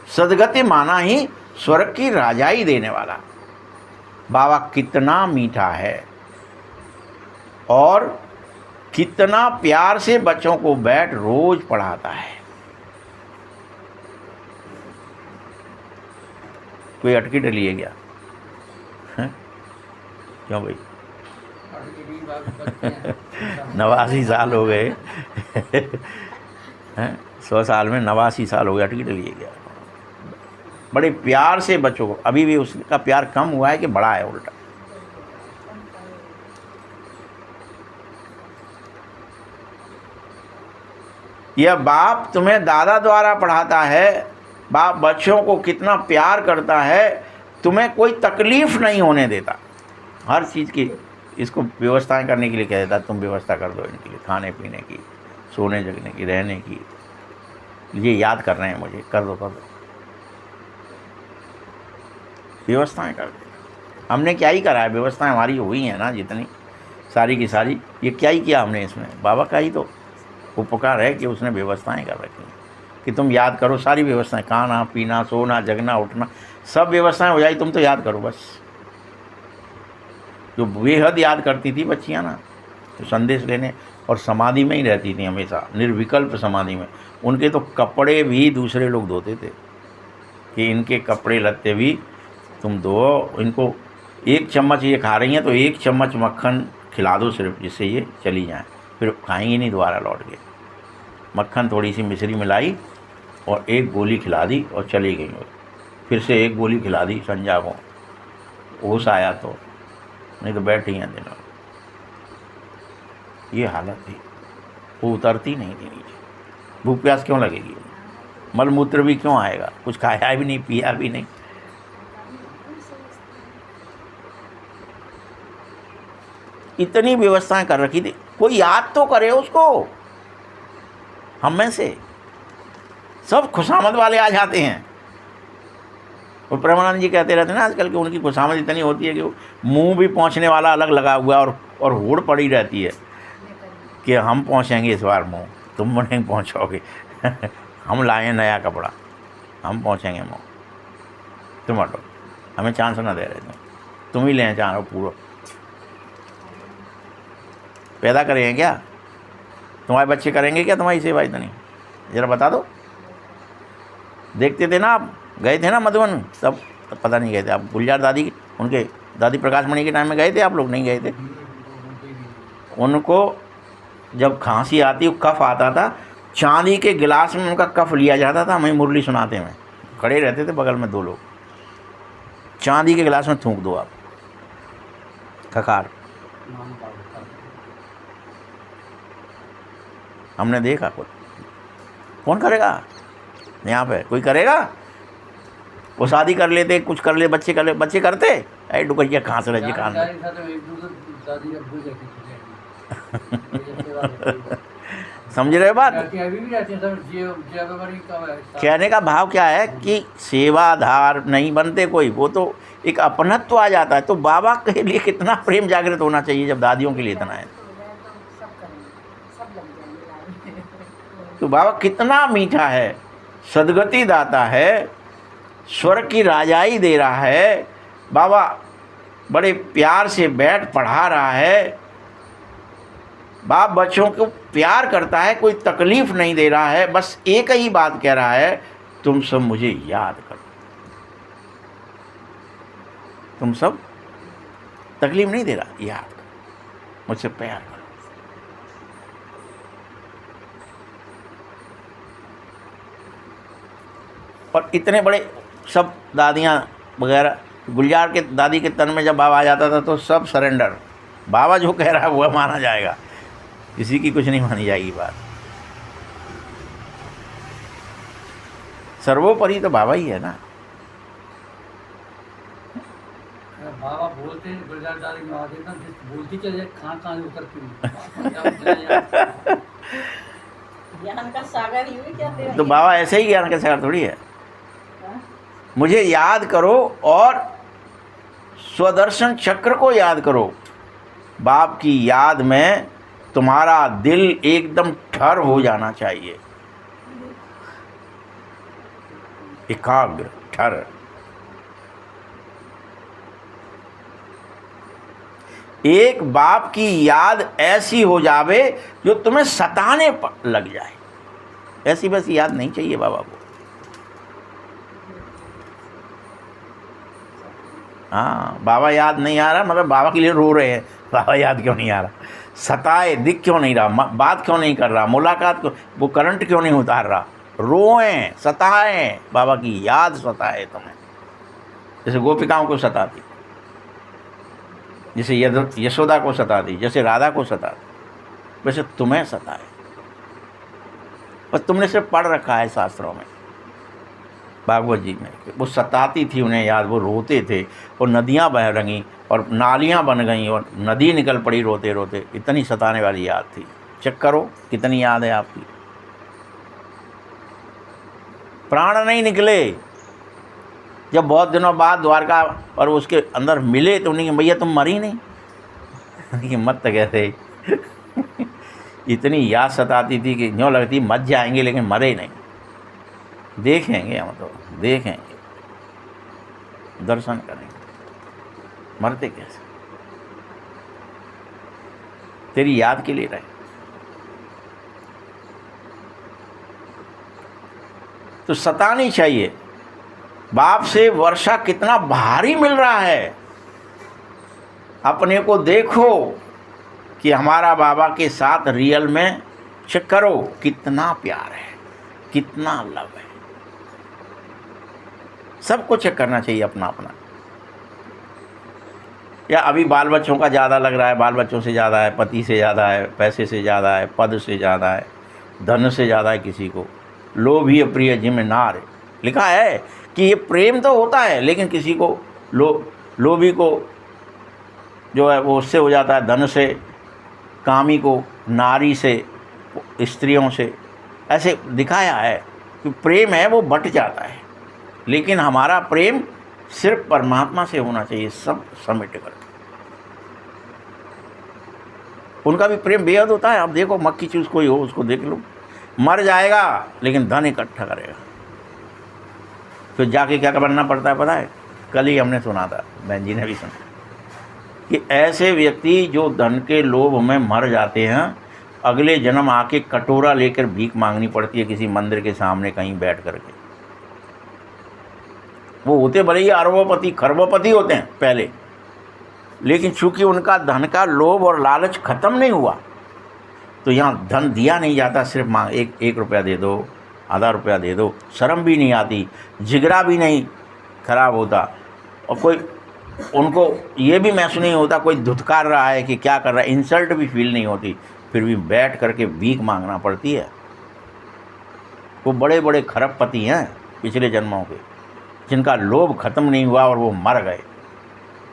सदगति माना ही स्वर्ग की राजाई देने वाला। बाबा कितना मीठा है और कितना प्यार से बच्चों को बैठ रोज पढ़ाता है। कोई अटकी डली है क्या? क्यों भाई? 89 साल हो गए 100 साल में 89 साल हो गए, अटकी डली है क्या? बड़े प्यार से बच्चों को, अभी भी उसका प्यार कम हुआ है कि बड़ा है उल्टा। यह बाप तुम्हें दादा द्वारा पढ़ाता है। बाप बच्चों को कितना प्यार करता है, तुम्हें कोई तकलीफ नहीं होने देता। हर चीज़ की इसको व्यवस्थाएं करने के लिए कह देता, तुम व्यवस्था कर दो इनके लिए, खाने पीने की, सोने जगने की, रहने की। ये याद कर रहे हैं मुझे, कर दो कर दो, व्यवस्थाएं कर दो। हमने क्या ही करा है, व्यवस्थाएं हमारी हुई हैं ना जितनी सारी की सारी। ये क्या ही किया हमने इसमें? बाबा का ही तो उपकार है कि उसने व्यवस्थाएं कर रखी हैं कि तुम याद करो। सारी व्यवस्थाएं, खाना पीना, सोना जगना उठना, सब व्यवस्थाएं हो जाए, तुम तो याद करो बस। जो बेहद याद करती थी बच्चियाँ ना, तो संदेश लेने और समाधि में ही रहती थी हमेशा, निर्विकल्प समाधि में। उनके तो कपड़े भी दूसरे लोग धोते थे कि इनके कपड़े लत्ते भी तुम धो। इनको 1 चम्मच ये खा रही हैं तो 1 चम्मच मक्खन खिला दो सिर्फ, जिससे ये चली जाएं, फिर खाएंगी नहीं दोबारा लौट के। मक्खन थोड़ी सी मिश्री मिलाई और 1 गोली खिला दी और चली गई। फिर से 1 गोली खिला दी संजा को, होश आया तो, नहीं तो बैठी हैं दिनों। ये हालत थी, वो उतरती नहीं थी नीचे। भूख प्यास क्यों लगेगी? मल मूत्र भी क्यों आएगा? कुछ खाया भी नहीं, पिया भी नहीं। इतनी व्यवस्थाएं कर रखी थी, कोई याद तो करे उसको। हम में से सब खुशामद वाले आ जाते हैं। और प्रेमानंद जी कहते रहते हैं ना आजकल कि उनकी खुशामद इतनी होती है कि मुंह भी पहुंचने वाला अलग लगा हुआ है और होड़ पड़ी रहती है कि हम पहुंचेंगे इस बार मुंह, तुम नहीं पहुंचोगे हम लाए नया कपड़ा, हम पहुंचेंगे मुंह, तुम हटो, हमें चांस ना दे रहे तुम ही लें चांस पूरा। पैदा करेंगे क्या? तुम्हारे बच्चे करेंगे क्या तुम्हारी सेवा इतनी? ज़रा बता दो। देखते थे ना आप, गए थे ना मधुबन, तब पता नहीं गए थे आप? गुलजार दादी, उनके दादी प्रकाश मणि के टाइम में गए थे आप लोग? नहीं गए थे। उनको जब खांसी आती, कफ आता था, चांदी के गिलास में उनका कफ लिया जाता था, हमें मुरली सुनाते में खड़े रहते थे बगल में 2 लोग, चांदी के गिलास में थूक दो आप खखार। हमने देखा। कौन करेगा यहाँ पे? कोई करेगा? वो शादी कर लेते, कुछ कर ले, बच्चे कर ले, बच्चे करते ऐ डुकैया कहाँ से रह कान में। समझ रहे हो बात? कहने का भाव क्या है कि सेवाधार नहीं बनते कोई, वो तो एक अपनत्व आ जाता है। तो बाबा के लिए कितना प्रेम जागृत होना चाहिए जब दादियों के लिए इतना है। तो बाबा कितना मीठा है, सदगति दाता है, स्वर्ग की राजाई दे रहा है। बाबा बड़े प्यार से बैठ पढ़ा रहा है। बाप बच्चों को प्यार करता है, कोई तकलीफ़ नहीं दे रहा है, बस एक ही बात कह रहा है, तुम सब मुझे याद करो। तुम सब, तकलीफ नहीं दे रहा, याद करो, मुझसे प्यार करो। और इतने बड़े सब दादियाँ वगैरह, गुलजार के दादी के तन में जब बाबा आ जाता था तो सब सरेंडर, बाबा जो कह रहा है वह माना जाएगा, किसी की कुछ नहीं मानी जाएगी बात। सर्वोपरि तो बाबा ही है ना। बाबा बोलते हैं, गुलजार दादी बोलती चले कहाँ उतरती ज्ञान का सागर ही क्या। तो बाबा ऐसे ही ज्ञान का सागर थोड़ी है। मुझे याद करो और स्वदर्शन चक्र को याद करो। बाप की याद में तुम्हारा दिल एकदम ठर हो जाना चाहिए, एकाग्र, ठर। एक बाप की याद ऐसी हो जावे जो तुम्हें सताने पर लग जाए। ऐसी वैसी याद नहीं चाहिए बाबा को। हाँ, बाबा याद नहीं आ रहा मतलब बाबा के लिए रो रहे हैं, बाबा याद क्यों नहीं आ रहा, सताए, दिख क्यों नहीं रहा, बात क्यों नहीं कर रहा, मुलाकात को वो करंट क्यों नहीं उतार रहा, रोएं, सताएं, बाबा की याद सताए तुम्हें। जैसे गोपिकाओं को सताती, जैसे यशोदा को सताती, जैसे राधा को सताती, वैसे तुम्हें सताए। पर तुमने सिर्फ पढ़ रखा है शास्त्रों में, भागवत जी में, वो सताती थी उन्हें याद, वो रोते थे और नदियाँ बह रही और नालियाँ बन गई और नदी निकल पड़ी रोते रोते। इतनी सताने वाली याद थी। चेक करो कितनी याद है आपकी। प्राण नहीं निकले। जब बहुत दिनों बाद द्वारका और उसके अंदर मिले तो उन्हें भैया तुम मरी नहीं कि मत कहते इतनी याद सताती थी कि यूँ लगती मर जाएंगे लेकिन मरे नहीं। देखेंगे हम तो, देखेंगे, दर्शन करेंगे, मरते कैसे, तेरी याद के लिए रहे। तो सतानी चाहिए। बाप से वर्षा कितना भारी मिल रहा है। अपने को देखो कि हमारा बाबा के साथ रियल में चेक करो कितना प्यार है, कितना लव है। सबको चेक करना चाहिए अपना अपना। या अभी बाल बच्चों का ज़्यादा लग रहा है, बाल बच्चों से ज़्यादा है, पति से ज़्यादा है, पैसे से ज़्यादा है, पद से ज़्यादा है, धन से ज़्यादा है किसी को। लोभी प्रिय जिम नार, लिखा है कि ये प्रेम तो होता है लेकिन किसी को लोभी को जो है वो उससे हो जाता है, धन से, कामी को नारी से, स्त्रियों से। ऐसे दिखाया है कि प्रेम है वो बट जाता है, लेकिन हमारा प्रेम सिर्फ परमात्मा से होना चाहिए, सब समेट कर। उनका भी प्रेम बेहद होता है। अब देखो मक्खी चूस कोई हो उसको देख लो, मर जाएगा लेकिन धन इकट्ठा करेगा। फिर जाके क्या बनना पड़ता है पता है? कल ही हमने सुना था, बहन जी ने भी सुना कि ऐसे व्यक्ति जो धन के लोभ में मर जाते हैं, अगले जन्म आके कटोरा लेकर भीख मांगनी पड़ती है किसी मंदिर के सामने कहीं बैठ करके। वो होते भले ही अरबोपति खरबोपति होते हैं पहले, लेकिन चूंकि उनका धन का लोभ और लालच खत्म नहीं हुआ तो यहाँ धन दिया नहीं जाता। सिर्फ मांग एक रुपया दे दो, आधा रुपया दे दो, शर्म भी नहीं आती, जिगरा भी नहीं खराब होता, और कोई उनको ये भी महसूस नहीं होता कोई धुतकार रहा है कि क्या कर रहा है, इंसल्ट भी फील नहीं होती। फिर भी बैठ करके भीख मांगना पड़ती है। वो बड़े बड़े खरबपति हैं पिछले जन्मों के, जिनका लोभ खत्म नहीं हुआ और वो मर गए,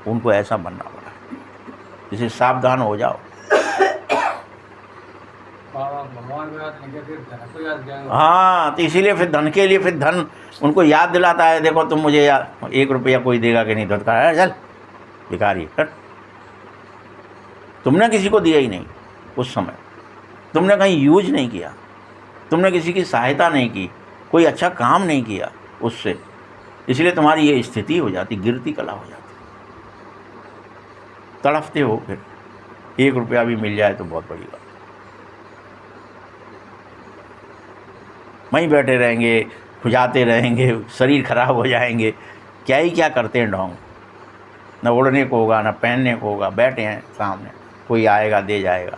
उनको ऐसा बनना पड़ा। इसे सावधान हो जाओ। बाबा भगवान को याद नहीं किया, फिर धन को याद किया। हाँ, तो इसीलिए फिर धन के लिए फिर धन उनको याद दिलाता है, देखो तुम मुझे 1 रुपया कोई देगा कि नहीं, तो कहा चल भिखारी हट। तुमने किसी को दिया ही नहीं उस समय, तुमने कहीं यूज नहीं किया, तुमने किसी की सहायता नहीं की, कोई अच्छा काम नहीं किया उससे, इसलिए तुम्हारी ये स्थिति हो जाती, गिरती कला हो जाती, तड़फते हो। फिर 1 रुपया भी मिल जाए तो बहुत बड़ी बात। वहीं बैठे रहेंगे, खुजाते रहेंगे, शरीर खराब हो जाएंगे, क्या ही क्या करते हैं ढोंग। न ओढ़ने को होगा, न पहनने को होगा, बैठे हैं सामने, कोई आएगा दे जाएगा।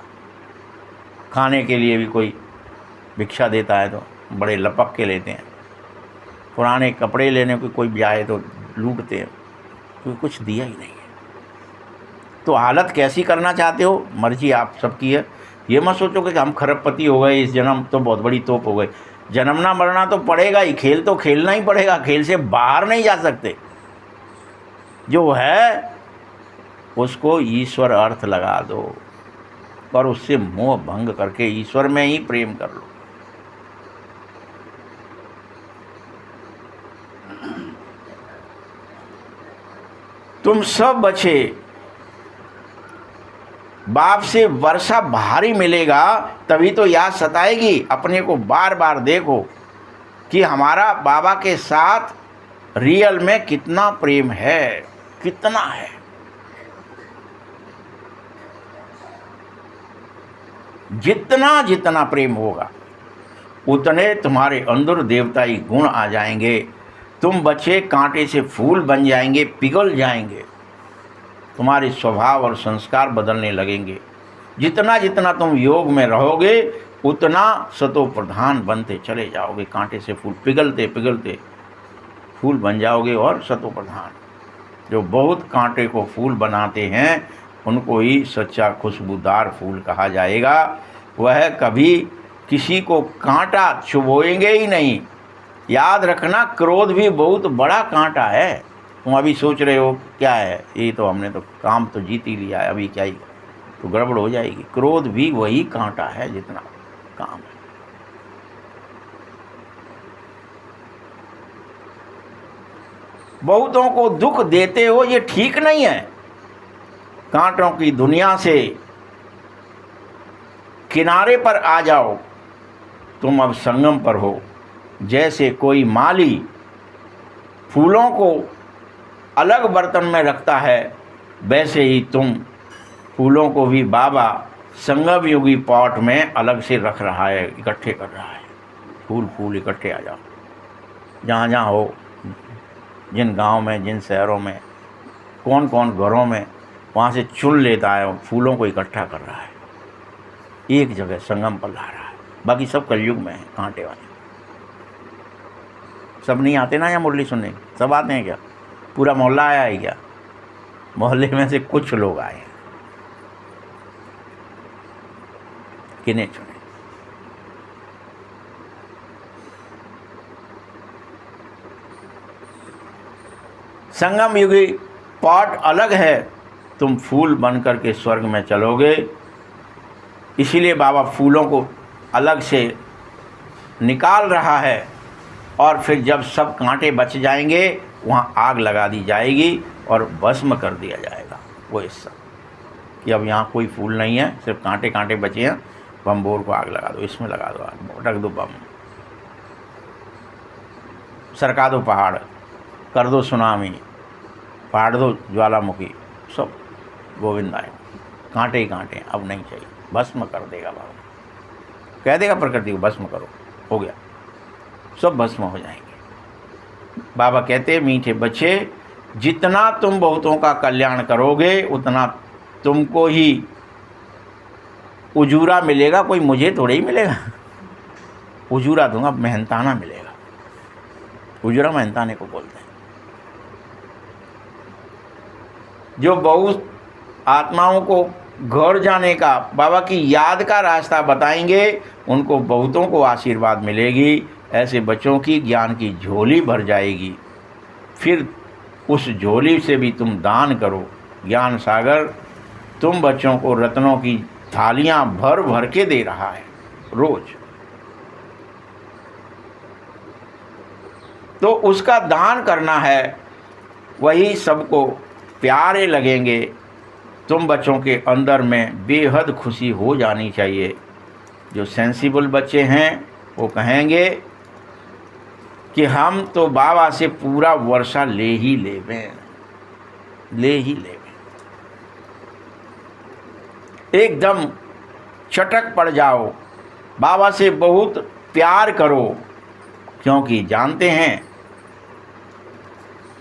खाने के लिए भी कोई भिक्षा देता है तो बड़े लपक के लेते हैं, पुराने कपड़े लेने को कोई जाए तो लूटते हैं, क्योंकि कुछ दिया ही नहीं है। तो हालत कैसी करना चाहते हो, मर्जी आप सबकी है। ये मत सोचो कि हम खरबपति हो गए इस जन्म, तो बहुत बड़ी तोप हो गए। जन्मना मरना तो पड़ेगा ही, खेल तो खेलना ही पड़ेगा, खेल से बाहर नहीं जा सकते। जो है उसको ईश्वर अर्थ लगा दो और उससे मोह भंग करके ईश्वर में ही प्रेम कर लो। तुम सब बचे, बाप से वर्षा भारी मिलेगा, तभी तो याद सताएगी। अपने को बार बार देखो कि हमारा बाबा के साथ रियल में कितना प्रेम है, कितना है। जितना जितना प्रेम होगा उतने तुम्हारे अंदर देवताई गुण आ जाएंगे। तुम बच्चे कांटे से फूल बन जाएंगे, पिघल जाएंगे, तुम्हारे स्वभाव और संस्कार बदलने लगेंगे। जितना जितना तुम योग में रहोगे उतना सतो प्रधान बनते चले जाओगे। कांटे से फूल पिघलते पिघलते फूल बन जाओगे और सतो प्रधान। जो बहुत कांटे को फूल बनाते हैं उनको ही सच्चा खुशबूदार फूल कहा जाएगा। वह कभी किसी को कांटा चुभोएंगे ही नहीं। याद रखना, क्रोध भी बहुत बड़ा कांटा है। तुम अभी सोच रहे हो क्या है, ये तो हमने तो काम तो जीत ही लिया है, अभी क्या ही, तो गड़बड़ हो जाएगी। क्रोध भी वही कांटा है जितना काम है। बहुतों को दुख देते हो, ये ठीक नहीं है। कांटों की दुनिया से किनारे पर आ जाओ। तुम अब संगम पर हो। जैसे कोई माली फूलों को अलग बर्तन में रखता है, वैसे ही तुम फूलों को भी बाबा संगम योगी पॉट में अलग से रख रहा है, इकट्ठे कर रहा है। फूल फूल इकट्ठे आ जाओ, जहाँ जहाँ हो, जिन गांव में, जिन शहरों में, कौन कौन घरों में, वहाँ से चुन लेता है, फूलों को इकट्ठा कर रहा है, एक जगह संगम पर ला रहा है। बाकी सब कलयुग में है, कांटे वाले। सब नहीं आते ना यहाँ मुरली सुनने, सब आते हैं क्या? पूरा मोहल्ला आया है क्या? मोहल्ले में से कुछ लोग आए हैं, किन्हें चुने। संगम युगी पॉट अलग है, तुम फूल बन करके स्वर्ग में चलोगे। इसीलिए बाबा फूलों को अलग से निकाल रहा है, और फिर जब सब कांटे बच जाएंगे वहाँ आग लगा दी जाएगी और भस्म कर दिया जाएगा वो हिस्सा, कि अब यहाँ कोई फूल नहीं है, सिर्फ कांटे कांटे बचे हैं। बम्बोर को आग लगा दो, इसमें लगा दो आग, रख दो बम, सरका दो पहाड़, कर दो सुनामी, फाड़ दो ज्वालामुखी, सब गोविंद आए। कांटे ही कांटे, अब नहीं चाहिए, भस्म कर देगा बाबा। कह देगा प्रकृति को भस्म करो, हो गया, सब भस्म हो जाएंगे। बाबा कहते मीठे बच्चे, जितना तुम बहुतों का कल्याण करोगे उतना तुमको ही उजूरा मिलेगा। कोई मुझे थोड़े ही मिलेगा, उजूरा दूंगा, मेहनताना मिलेगा। उजूरा मेहनताने को बोलते हैं। जो बहुत आत्माओं को घर जाने का, बाबा की याद का रास्ता बताएंगे, उनको बहुतों को आशीर्वाद मिलेगी। ऐसे बच्चों की ज्ञान की झोली भर जाएगी। फिर उस झोली से भी तुम दान करो। ज्ञान सागर तुम बच्चों को रत्नों की थालियां भर भर के दे रहा है रोज, तो उसका दान करना है, वही सबको प्यारे लगेंगे। तुम बच्चों के अंदर में बेहद खुशी हो जानी चाहिए। जो सेंसिबल बच्चे हैं वो कहेंगे कि हम तो बाबा से पूरा वर्षा ले ही लेवें। एकदम चटक पड़ जाओ, बाबा से बहुत प्यार करो, क्योंकि जानते हैं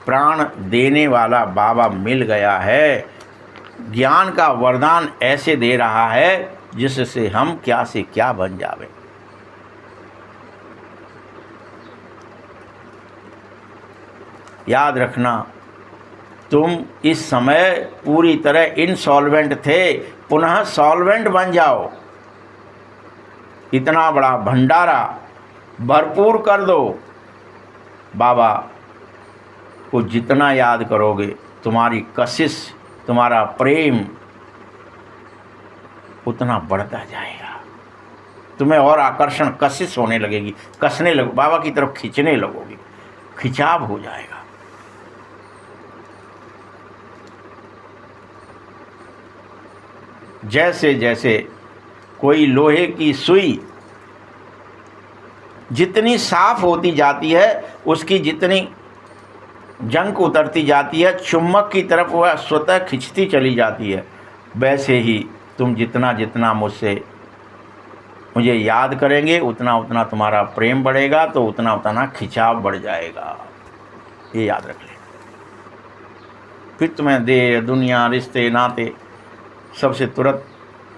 प्राण देने वाला बाबा मिल गया है। ज्ञान का वरदान ऐसे दे रहा है जिससे हम क्या से क्या बन जावे। याद रखना, तुम इस समय पूरी तरह इनसॉल्वेंट थे, पुनः सॉल्वेंट बन जाओ। इतना बड़ा भंडारा भरपूर कर दो। बाबा को जितना याद करोगे, तुम्हारी कशिश, तुम्हारा प्रेम उतना बढ़ता जाएगा। तुम्हें और आकर्षण, कशिश होने लगेगी, कसने लगो, बाबा की तरफ खींचने लगोगे, खिंचाव हो जाएगा। जैसे जैसे कोई लोहे की सुई जितनी साफ होती जाती है, उसकी जितनी जंग उतरती जाती है, चुम्बक की तरफ वह स्वतः खिंचती चली जाती है। वैसे ही तुम जितना जितना मुझे याद करेंगे, उतना उतना तुम्हारा प्रेम बढ़ेगा, तो उतना उतना खिंचाव बढ़ जाएगा। ये याद रख ले। फिर तुम्हें देह, दुनिया, रिश्ते, नाते सबसे तुरंत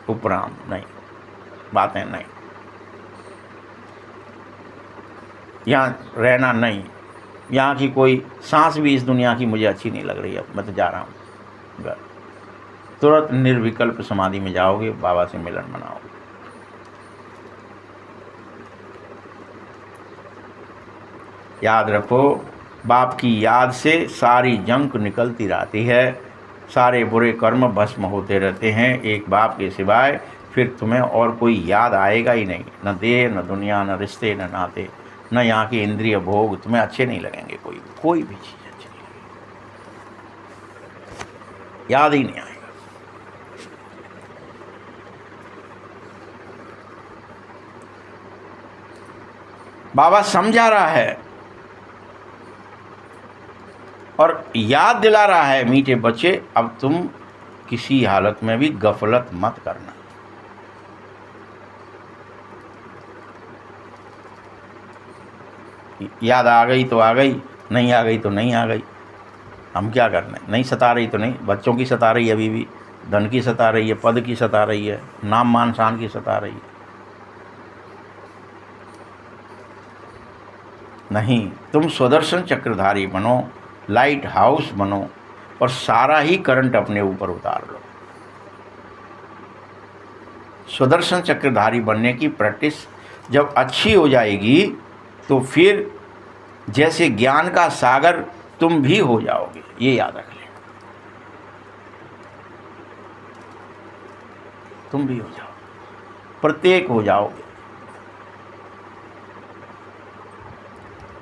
उपराम नहीं, बातें नहीं, यहाँ रहना नहीं, यहाँ की कोई सांस भी इस दुनिया की मुझे अच्छी नहीं लग रही है, मैं तो जा रहा हूँ घर। तुरंत निर्विकल्प समाधि में जाओगे, बाबा से मिलन मनाओगे। याद रखो, बाप की याद से सारी जंक निकलती रहती है, सारे बुरे कर्म भस्म होते रहते हैं एक बाप के सिवाय। फिर तुम्हें और कोई याद आएगा ही नहीं, न देह, न दुनिया, न रिश्ते, न नाते, न यहाँ के इंद्रिय भोग तुम्हें अच्छे नहीं लगेंगे। कोई भी चीज़ अच्छी नहीं लगेगी, याद ही नहीं आएगा। बाबा समझा रहा है और याद दिला रहा है, मीठे बच्चे, अब तुम किसी हालत में भी गफलत मत करना। याद आ गई तो आ गई, नहीं आ गई तो नहीं आ गई, हम क्या करना है। नहीं सता रही तो नहीं, बच्चों की सता रही है, अभी भी धन की सता रही है, पद की सता रही है, नाम मान शान की सता रही है। नहीं, तुम सुदर्शन चक्रधारी बनो, लाइट हाउस बनो और सारा ही करंट अपने ऊपर उतार लो। सुदर्शन चक्रधारी बनने की प्रैक्टिस जब अच्छी हो जाएगी तो फिर जैसे ज्ञान का सागर तुम भी हो जाओगे। ये याद रख लेना, तुम भी हो जाओगे, प्रत्येक हो जाओगे।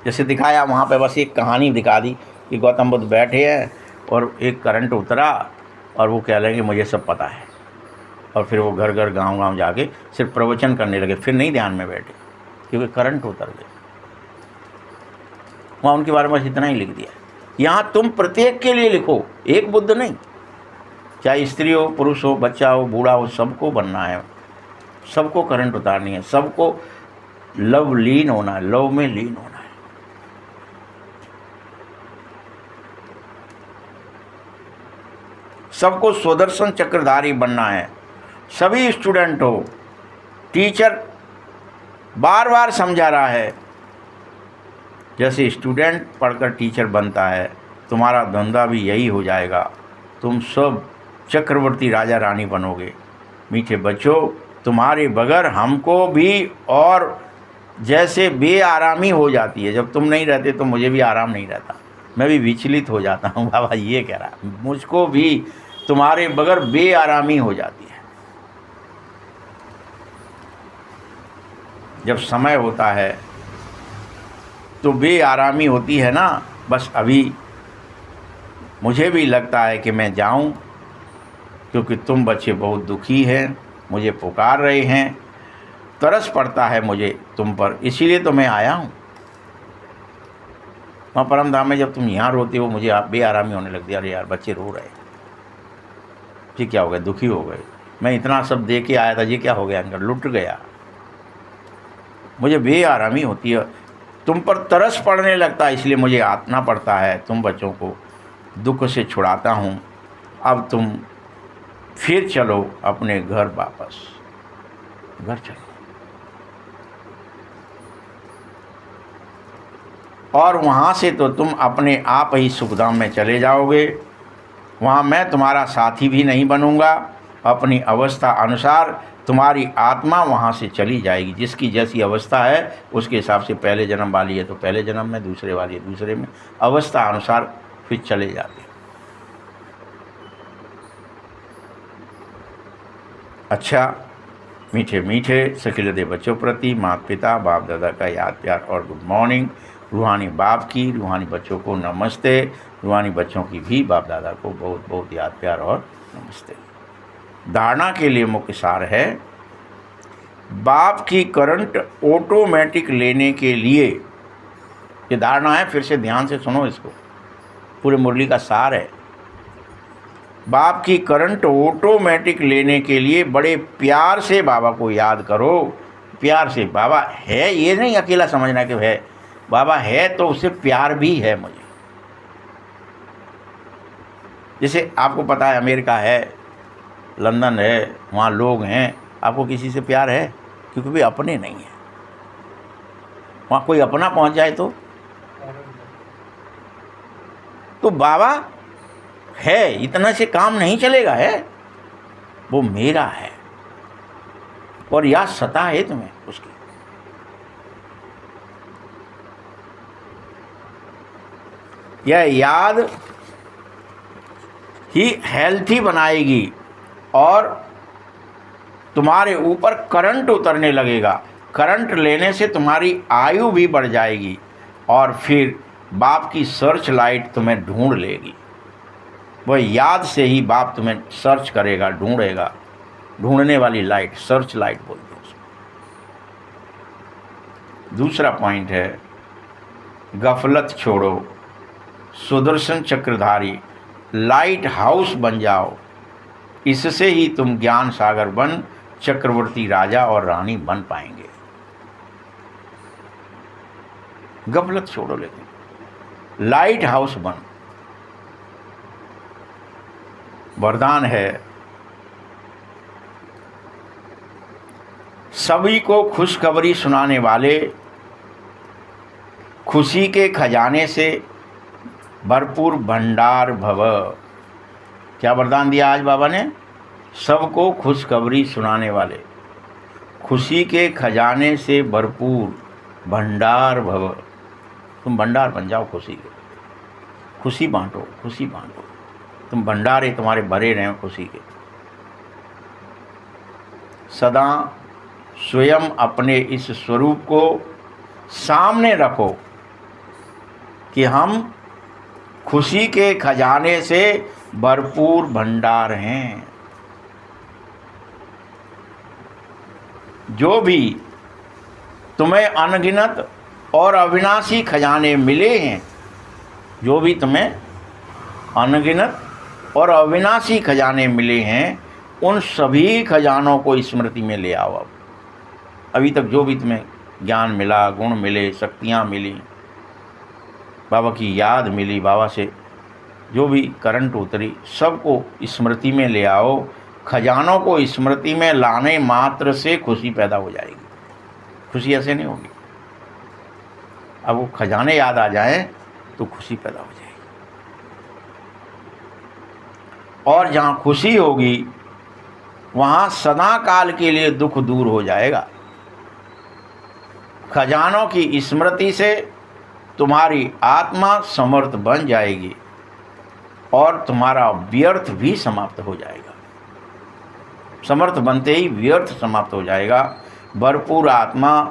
जैसे दिखाया वहाँ पे, बस एक कहानी दिखा दी कि गौतम बुद्ध बैठे हैं और एक करंट उतरा और वो कह लेंगे मुझे सब पता है, और फिर वो घर घर गांव गांव जाके सिर्फ प्रवचन करने लगे, फिर नहीं ध्यान में बैठे क्योंकि करंट उतर गए। वहाँ उनके बारे में बस इतना ही लिख दिया। यहाँ तुम प्रत्येक के लिए लिखो, एक बुद्ध नहीं, चाहे स्त्री हो, पुरुष हो, बच्चा हो, बूढ़ा हो, सबको बनना है, सबको करंट उतारनी है, सबको लव लीन होना है, लव में लीन होना है। सबको सुदर्शन चक्रधारी बनना है। सभी स्टूडेंट हो, टीचर बार बार समझा रहा है, जैसे स्टूडेंट पढ़कर टीचर बनता है, तुम्हारा धंधा भी यही हो जाएगा। तुम सब चक्रवर्ती राजा रानी बनोगे। मीठे बच्चों, तुम्हारे बगैर हमको भी और जैसे बेआरामी हो जाती है, जब तुम नहीं रहते तो मुझे भी आराम नहीं रहता। मैं भी विचलित हो जाता हूँ, बाबा ये कह रहा है, मुझको भी तुम्हारे बगैर बेआरामी हो जाती है। जब समय होता है तो बेआरामी होती है ना। बस अभी मुझे भी लगता है कि मैं जाऊं, क्योंकि तुम बच्चे बहुत दुखी हैं, मुझे पुकार रहे हैं, तरस पड़ता है मुझे तुम पर, इसीलिए तो मैं आया हूं। वहाँ परम धाम में जब तुम यहाँ रोते हो, मुझे बेआरामी होने लगती है। अरे यार, बच्चे रो रहे, ये क्या हो गया, दुखी हो गए, मैं इतना सब दे के आया था, ये क्या हो गया, अंदर लुट गया, मुझे बेआरामी होती है, तुम पर तरस पड़ने लगता है, इसलिए मुझे आना पड़ता है, तुम बच्चों को दुख से छुड़ाता हूँ। अब तुम फिर चलो अपने घर, वापस घर चलो। और वहाँ से तो तुम अपने आप ही सुखधाम में चले जाओगे, वहाँ मैं तुम्हारा साथी भी नहीं बनूँगा। अपनी अवस्था अनुसार तुम्हारी आत्मा वहाँ से चली जाएगी, जिसकी जैसी अवस्था है उसके हिसाब से, पहले जन्म वाली है तो पहले जन्म में, दूसरे वाली है दूसरे में, अवस्था अनुसार फिर चले जाते। अच्छा, मीठे मीठे सखी हृदय बच्चों प्रति माता पिता बाप दादा का याद प्यार और गुड मॉर्निंग। रूहानी बाप की, रूहानी बच्चों को नमस्ते, रूहानी बच्चों की भी बाप दादा को बहुत बहुत याद प्यार और नमस्ते। धारणा के लिए मुख्य सार है, बाप की करंट ऑटोमेटिक लेने के लिए, ये धारणा है, फिर से ध्यान से सुनो इसको, पूरे मुरली का सार है। बाप की करंट ऑटोमेटिक लेने के लिए बड़े प्यार से बाबा को याद करो, प्यार से। बाबा है, ये नहीं अकेला समझना कि है, बाबा है तो उससे प्यार भी है मुझे। जैसे आपको पता है अमेरिका है, लंदन है, वहाँ लोग हैं, आपको किसी से प्यार है? क्योंकि वे अपने नहीं हैं। वहाँ कोई अपना पहुँच जाए तो बाबा है, इतना से काम नहीं चलेगा, है वो मेरा है, और याद सता है तुम्हें उसकी। यह याद ही हेल्थी बनाएगी और तुम्हारे ऊपर करंट उतरने लगेगा। करंट लेने से तुम्हारी आयु भी बढ़ जाएगी और फिर बाप की सर्च लाइट तुम्हें ढूंढ लेगी। वह याद से ही बाप तुम्हें सर्च करेगा, ढूंढेगा। ढूंढने वाली लाइट, सर्च लाइट बोलते हैं उसको। दूसरा पॉइंट है, गफलत छोड़ो, सुदर्शन चक्रधारी लाइट हाउस बन जाओ। इससे ही तुम ज्ञान सागर बन चक्रवर्ती राजा और रानी बन पाएंगे। गफलत छोड़ो, लेकिन लाइट हाउस बन। वरदान है, सभी को खुशखबरी सुनाने वाले, खुशी के खजाने से भरपूर भंडार भव। क्या वरदान दिया आज बाबा ने? सबको खुशखबरी सुनाने वाले, खुशी के खजाने से भरपूर भंडार भव। तुम भंडार बन जाओ खुशी के, खुशी बांटो, खुशी बांटो। तुम भंडारे तुम्हारे भरे रहें खुशी के। सदा स्वयं अपने इस स्वरूप को सामने रखो कि हम खुशी के खजाने से भरपूर भंडार हैं। जो भी तुम्हें अनगिनत और अविनाशी खजाने मिले हैं, जो भी तुम्हें अनगिनत और अविनाशी खजाने मिले हैं, उन सभी खजानों को स्मृति में ले आओ। अब अभी तक जो भी तुम्हें ज्ञान मिला, गुण मिले, शक्तियाँ मिली, बाबा की याद मिली, बाबा से जो भी करंट उतरी, सबको स्मृति में ले आओ। खजानों को स्मृति में लाने मात्र से खुशी पैदा हो जाएगी। खुशी ऐसे नहीं होगी, अब वो खजाने याद आ जाएं तो खुशी पैदा हो जाएगी। और जहाँ खुशी होगी वहाँ सदा काल के लिए दुख दूर हो जाएगा। खजानों की स्मृति से तुम्हारी आत्मा समर्थ बन जाएगी और तुम्हारा व्यर्थ भी समाप्त हो जाएगा। समर्थ बनते ही व्यर्थ समाप्त हो जाएगा। भरपूर आत्मा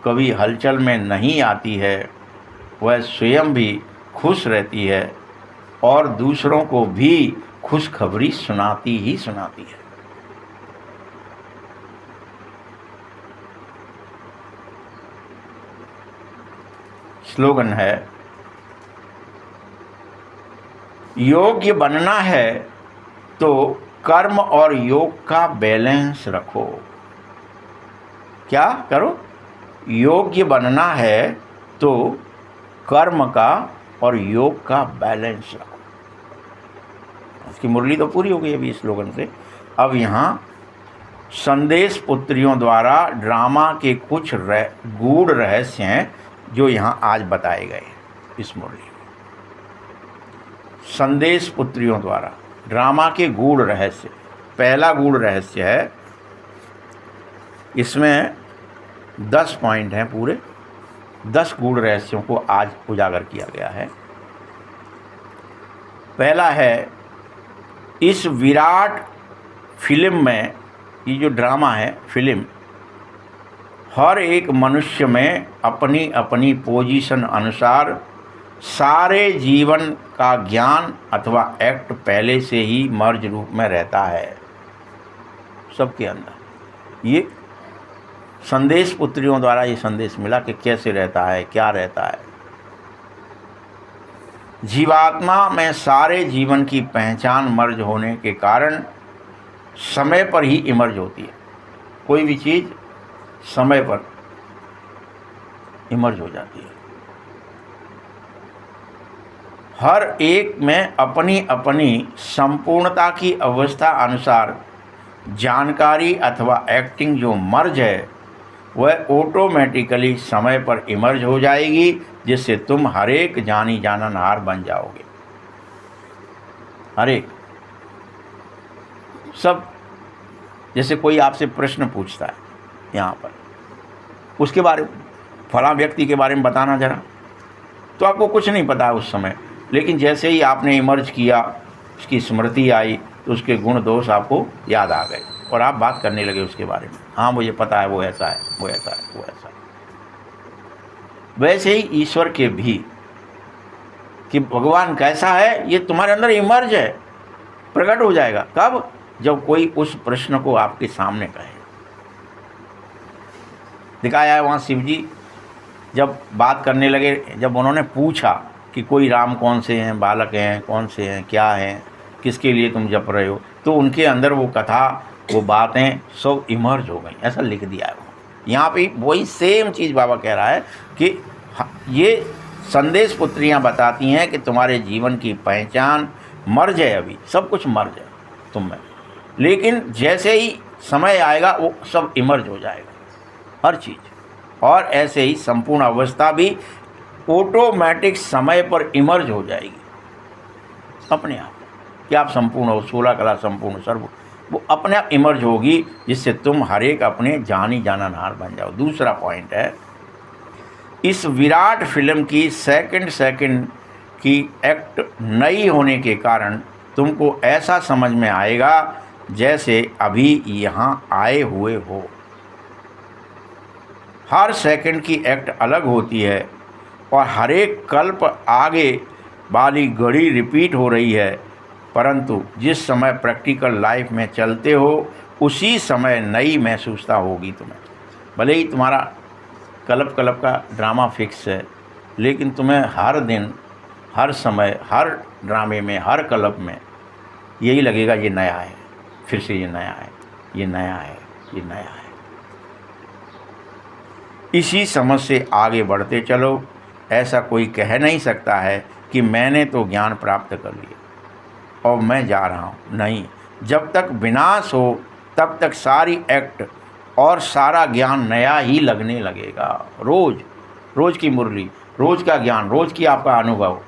कभी हलचल में नहीं आती है, वह स्वयं भी खुश रहती है और दूसरों को भी खुशखबरी सुनाती ही सुनाती है। स्लोगन है, योग्य बनना है तो कर्म और योग का बैलेंस रखो। क्या करो? योग्य बनना है तो कर्म का और योग का बैलेंस रखो। उसकी मुरली तो पूरी हो गई अभी इस स्लोगन से। अब यहाँ संदेश पुत्रियों द्वारा ड्रामा के कुछ गूढ़ रहस्य हैं जो यहाँ आज बताए गए इस मुरली में। संदेश पुत्रियों द्वारा ड्रामा के गूढ़ रहस्य। पहला गूढ़ रहस्य है, इसमें 10 पॉइंट हैं पूरे। 10 गूढ़ रहस्यों को आज उजागर किया गया है। पहला है, इस विराट फिल्म में, ये जो ड्रामा है फिल्म, हर एक मनुष्य में अपनी अपनी पोजीशन अनुसार सारे जीवन का ज्ञान अथवा एक्ट पहले से ही मर्ज रूप में रहता है सबके अंदर। ये संदेश पुत्रियों द्वारा ये संदेश मिला कि कैसे रहता है, क्या रहता है। जीवात्मा में सारे जीवन की पहचान मर्ज होने के कारण समय पर ही इमर्ज होती है। कोई भी चीज़ समय पर इमर्ज हो जाती है। हर एक में अपनी अपनी संपूर्णता की अवस्था अनुसार जानकारी अथवा एक्टिंग जो मर्ज है वह ऑटोमेटिकली समय पर इमर्ज हो जाएगी, जिससे तुम हर एक जानी जाननहार बन जाओगे। हर एक सब, जैसे कोई आपसे प्रश्न पूछता है यहाँ पर, उसके बारे में, फलां व्यक्ति के बारे में बताना जरा, तो आपको कुछ नहीं पता है उस समय, लेकिन जैसे ही आपने इमर्ज किया, उसकी स्मृति आई, तो उसके गुण दोष आपको याद आ गए और आप बात करने लगे उसके बारे में। हाँ, मुझे पता है, वो ऐसा है, वो ऐसा है, वो ऐसा है। वैसे ही ईश्वर के भी, कि भगवान कैसा है ये तुम्हारे अंदर इमर्ज है, प्रकट हो जाएगा। कब? जब कोई उस प्रश्न को आपके सामने कहे। दिखाया है वहाँ शिव जी जब बात करने लगे, जब उन्होंने पूछा कि कोई राम कौन से हैं, बालक हैं, कौन से हैं, क्या हैं, किसके लिए तुम जप रहे हो, तो उनके अंदर वो कथा, वो बातें सब इमर्ज हो गई। ऐसा लिख दिया है यहाँ पे। वही सेम चीज़ बाबा कह रहा है कि ये संदेश पुत्रियाँ बताती हैं कि तुम्हारे जीवन की पहचान मर्ज है, अभी सब कुछ मर्ज है तुम में, लेकिन जैसे ही समय आएगा वो सब इमर्ज हो जाएगा हर चीज़। और ऐसे ही संपूर्ण अवस्था भी ऑटोमेटिक समय पर इमर्ज हो जाएगी अपने आप, कि आप संपूर्ण हो, 16 कला संपूर्ण सर्व, वो अपने आप इमर्ज होगी, जिससे तुम हर एक अपने जानी जाननहार बन जाओ। दूसरा पॉइंट है, इस विराट फिल्म की सेकंड की एक्ट नई होने के कारण तुमको ऐसा समझ में आएगा जैसे अभी यहाँ आए हुए हो। हर सेकंड की एक्ट अलग होती है और हर एक कल्प आगे वाली घड़ी रिपीट हो रही है, परंतु जिस समय प्रैक्टिकल लाइफ में चलते हो उसी समय नई महसूसता होगी तुम्हें। भले ही तुम्हारा कल्प का ड्रामा फिक्स है, लेकिन तुम्हें हर दिन, हर समय, हर ड्रामे में, हर कल्प में यही लगेगा ये नया है, फिर से ये नया है, ये नया है, ये नया है। इसी समझ से आगे बढ़ते चलो। ऐसा कोई कह नहीं सकता है कि मैंने तो ज्ञान प्राप्त कर लिया और मैं जा रहा हूँ। नहीं, जब तक विनाश हो तब तक सारी एक्ट और सारा ज्ञान नया ही लगने लगेगा। रोज की मुरली, रोज का ज्ञान, रोज की आपका अनुभव,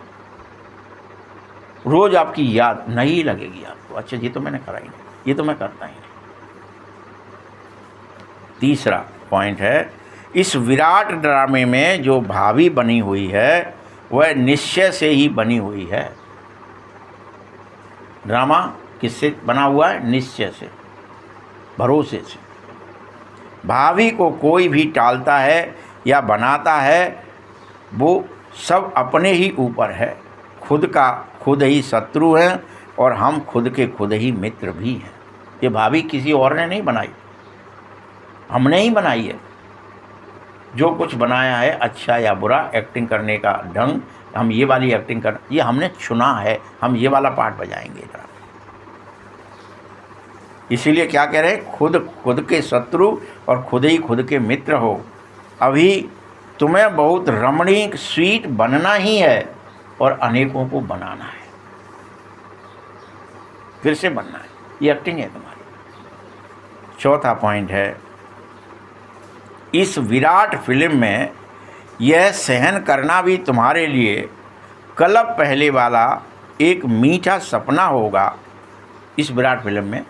रोज आपकी याद नई लगेगी आपको। अच्छा, ये तो मैंने करा ही नहीं, ये तो मैं करता ही नहीं। तीसरा पॉइंट है, इस विराट ड्रामे में जो भावी बनी हुई है वह निश्चय से ही बनी हुई है। ड्रामा किससे बना हुआ है? निश्चय से, भरोसे से। भावी को कोई भी टालता है या बनाता है, वो सब अपने ही ऊपर है। खुद का खुद ही शत्रु है और हम खुद के खुद ही मित्र भी हैं। ये भावी किसी और ने नहीं बनाई, हमने ही बनाई है। जो कुछ बनाया है, अच्छा या बुरा, एक्टिंग करने का ढंग, हम ये वाली एक्टिंग कर, ये हमने चुना है, हम ये वाला पार्ट बजाएंगे जरा। इसीलिए क्या कह रहे हैं? खुद खुद के शत्रु और खुद ही खुद के मित्र हो। अभी तुम्हें बहुत रमणीक स्वीट बनना ही है और अनेकों को बनाना है, फिर से बनना है। ये एक्टिंग है तुम्हारी। चौथा पॉइंट है, इस विराट फिल्म में यह सहन करना भी तुम्हारे लिए कल्प पहले वाला एक मीठा सपना होगा। इस विराट फिल्म में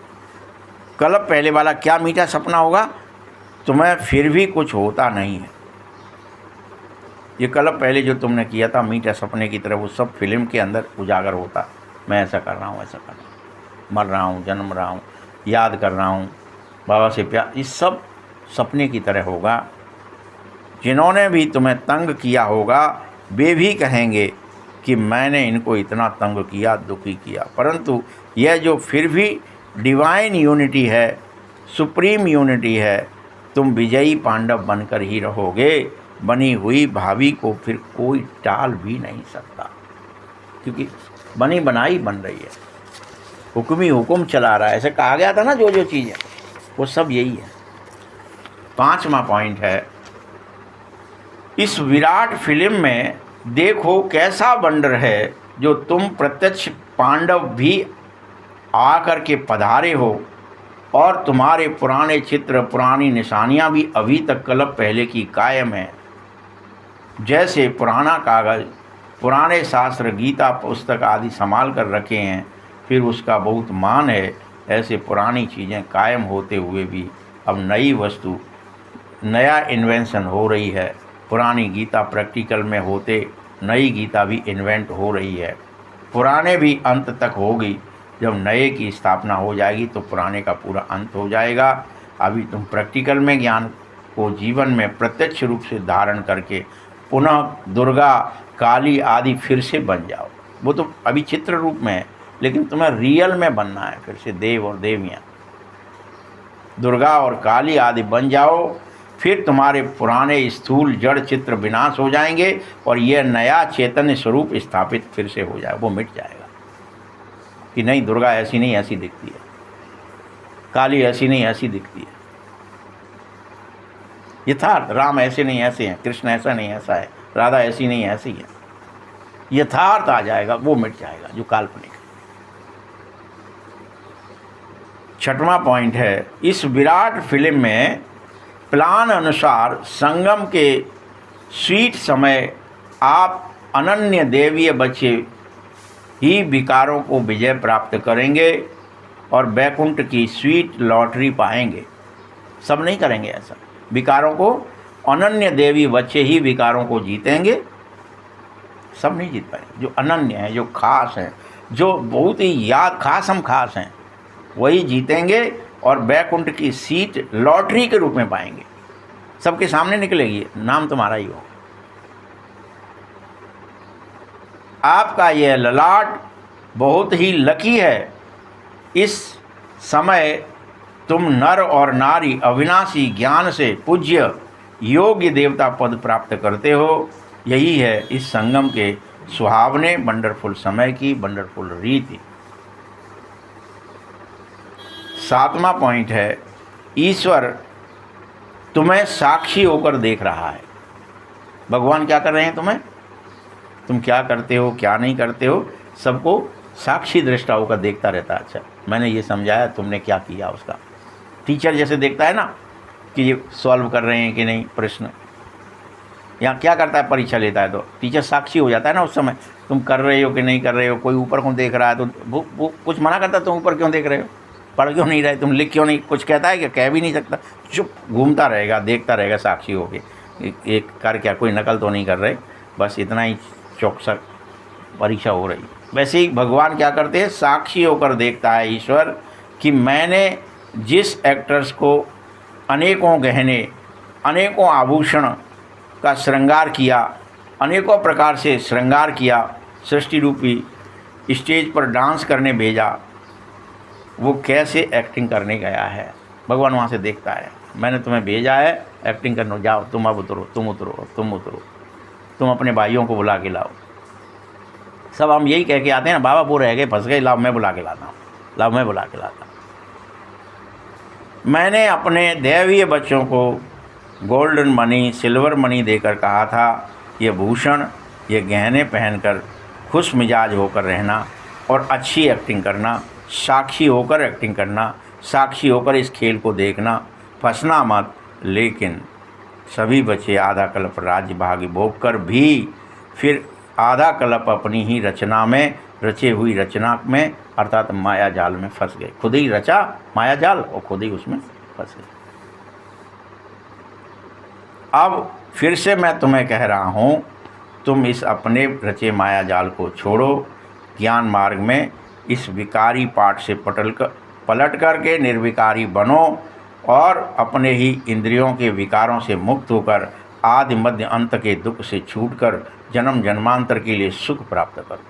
कल्प पहले वाला क्या मीठा सपना होगा? तुम्हें फिर भी कुछ होता नहीं है। ये कल्प पहले जो तुमने किया था मीठा सपने की तरह, वो सब फिल्म के अंदर उजागर होता। मैं ऐसा कर रहा हूँ, ऐसा कर रहा हूँ, मर रहा हूँ, जन्म रहा हूँ, याद कर रहा हूँ, बाबा से प्यार, ये सब सपने की तरह होगा। जिन्होंने भी तुम्हें तंग किया होगा वे भी कहेंगे कि मैंने इनको इतना तंग किया, दुखी किया, परंतु यह जो फिर भी डिवाइन यूनिटी है, सुप्रीम यूनिटी है, तुम विजयी पांडव बनकर ही रहोगे। बनी हुई भावी को फिर कोई टाल भी नहीं सकता, क्योंकि बनी बनाई बन रही है, हुक्म ही हुक्म चला रहा है। ऐसे कहा गया था ना, जो जो चीज़ है वो सब यही है। पांचवा पॉइंट है, इस विराट फिल्म में देखो कैसा वंडर है जो तुम प्रत्यक्ष पांडव भी आकर के पधारे हो और तुम्हारे पुराने चित्र, पुरानी निशानियां भी अभी तक कल्प पहले की कायम हैं। जैसे पुराना कागज़, पुराने शास्त्र, गीता पुस्तक आदि संभाल कर रखे हैं, फिर उसका बहुत मान है, ऐसे पुरानी चीज़ें कायम होते हुए भी अब नई वस्तु, नया इन्वेंशन हो रही है। पुरानी गीता प्रैक्टिकल में होते नई गीता भी इन्वेंट हो रही है। पुराने भी अंत तक होगी, जब नए की स्थापना हो जाएगी तो पुराने का पूरा अंत हो जाएगा। अभी तुम प्रैक्टिकल में ज्ञान को जीवन में प्रत्यक्ष रूप से धारण करके पुनः दुर्गा, काली आदि फिर से बन जाओ। वो तो अभी चित्र रूप में है, लेकिन तुम्हें रियल में बनना है, फिर से देव और देवियाँ, दुर्गा और काली आदि बन जाओ। फिर तुम्हारे पुराने स्थूल जड़ चित्र विनाश हो जाएंगे और यह नया चैतन्य स्वरूप स्थापित फिर से हो जाए, वो मिट जाएगा कि नहीं, दुर्गा ऐसी नहीं ऐसी दिखती है, काली ऐसी नहीं ऐसी दिखती है, यथार्थ राम ऐसे नहीं ऐसे हैं, कृष्ण ऐसा नहीं ऐसा है, राधा ऐसी नहीं ऐसी है, यथार्थ आ जाएगा, वो मिट जाएगा जो काल्पनिक है। छठवां पॉइंट है, इस विराट फिल्म में प्लान अनुसार संगम के स्वीट समय आप अनन्य देवीय बच्चे ही विकारों को विजय प्राप्त करेंगे और वैकुंठ की स्वीट लॉटरी पाएंगे। सब नहीं करेंगे ऐसा, विकारों को, अनन्य देवी बच्चे ही विकारों को जीतेंगे, सब नहीं जीत पाएंगे। जो अनन्य हैं, जो खास हैं, जो बहुत ही याद खास हम खास हैं, वही जीतेंगे और वैकुंठ की सीट लॉटरी के रूप में पाएंगे। सबके सामने निकलेगी, नाम तुम्हारा ही हो। आपका यह ललाट बहुत ही लकी है। इस समय तुम नर और नारी अविनाशी ज्ञान से पूज्य योग्य देवता पद प्राप्त करते हो। यही है इस संगम के सुहावने वंडरफुल समय की वंडरफुल रीति। सातवां पॉइंट है, ईश्वर तुम्हें साक्षी होकर देख रहा है। भगवान क्या कर रहे हैं तुम्हें, तुम क्या करते हो क्या नहीं करते हो, सबको साक्षी दृष्टा होकर देखता रहता है। अच्छा, मैंने ये समझाया, तुमने क्या किया उसका। टीचर जैसे देखता है ना कि ये सॉल्व कर रहे हैं कि नहीं प्रश्न, या क्या करता है, परीक्षा लेता है तो टीचर साक्षी हो जाता है ना उस समय, तुम कर रहे हो कि नहीं कर रहे हो। कोई ऊपर को देख रहा है तो वो कुछ मना करता है, तुम ऊपर क्यों देख रहे हो, पढ़ क्यों नहीं रहे, तुम लिख क्यों नहीं, कुछ कहता है कि कह भी नहीं सकता, चुप घूमता रहेगा, देखता रहेगा साक्षी हो के। एक कर क्या, कोई नकल तो नहीं कर रहे, बस इतना ही चौकसा परीक्षा हो रही। वैसे ही भगवान क्या करते हैं, साक्षी होकर देखता है ईश्वर कि मैंने जिस एक्टर्स को अनेकों गहने, अनेकों आभूषण का श्रृंगार किया, अनेकों प्रकार से श्रृंगार किया, सृष्टि रूपी स्टेज पर डांस करने भेजा, वो कैसे एक्टिंग करने गया है। भगवान वहाँ से देखता है, मैंने तुम्हें भेजा है एक्टिंग करने, जाओ तुम अब उतरो, तुम उतरो, तुम उतरो, तुम अपने भाइयों को बुला के लाओ। सब हम यही कह के आते हैं ना, बाबा वो रह गए, फंस गए, लाओ मैं बुला के लाता हूँ, लाओ मैं बुला के लाता हूँ। मैंने अपने दैवीय बच्चों को गोल्डन मनी, सिल्वर मनी देकर कहा था, ये भूषण, ये गहने पहनकर खुश मिजाज होकर रहना और अच्छी एक्टिंग करना, साक्षी होकर एक्टिंग करना, साक्षी होकर इस खेल को देखना, फंसना मत। लेकिन सभी बच्चे आधा कल्प राज्य भाग्य भोग कर भी फिर आधा कल्प अपनी ही रचना में, रचे हुई रचना में अर्थात माया जाल में फंस गए। खुद ही रचा माया जाल और खुद ही उसमें फंस गए। अब फिर से मैं तुम्हें कह रहा हूँ, तुम इस अपने रचे माया जाल को छोड़ो, ज्ञान मार्ग में इस विकारी पाठ से पलट करके निर्विकारी बनो और अपने ही इंद्रियों के विकारों से मुक्त होकर आदि मध्य अंत के दुख से छूटकर जन्म जन्मांतर के लिए सुख प्राप्त करो।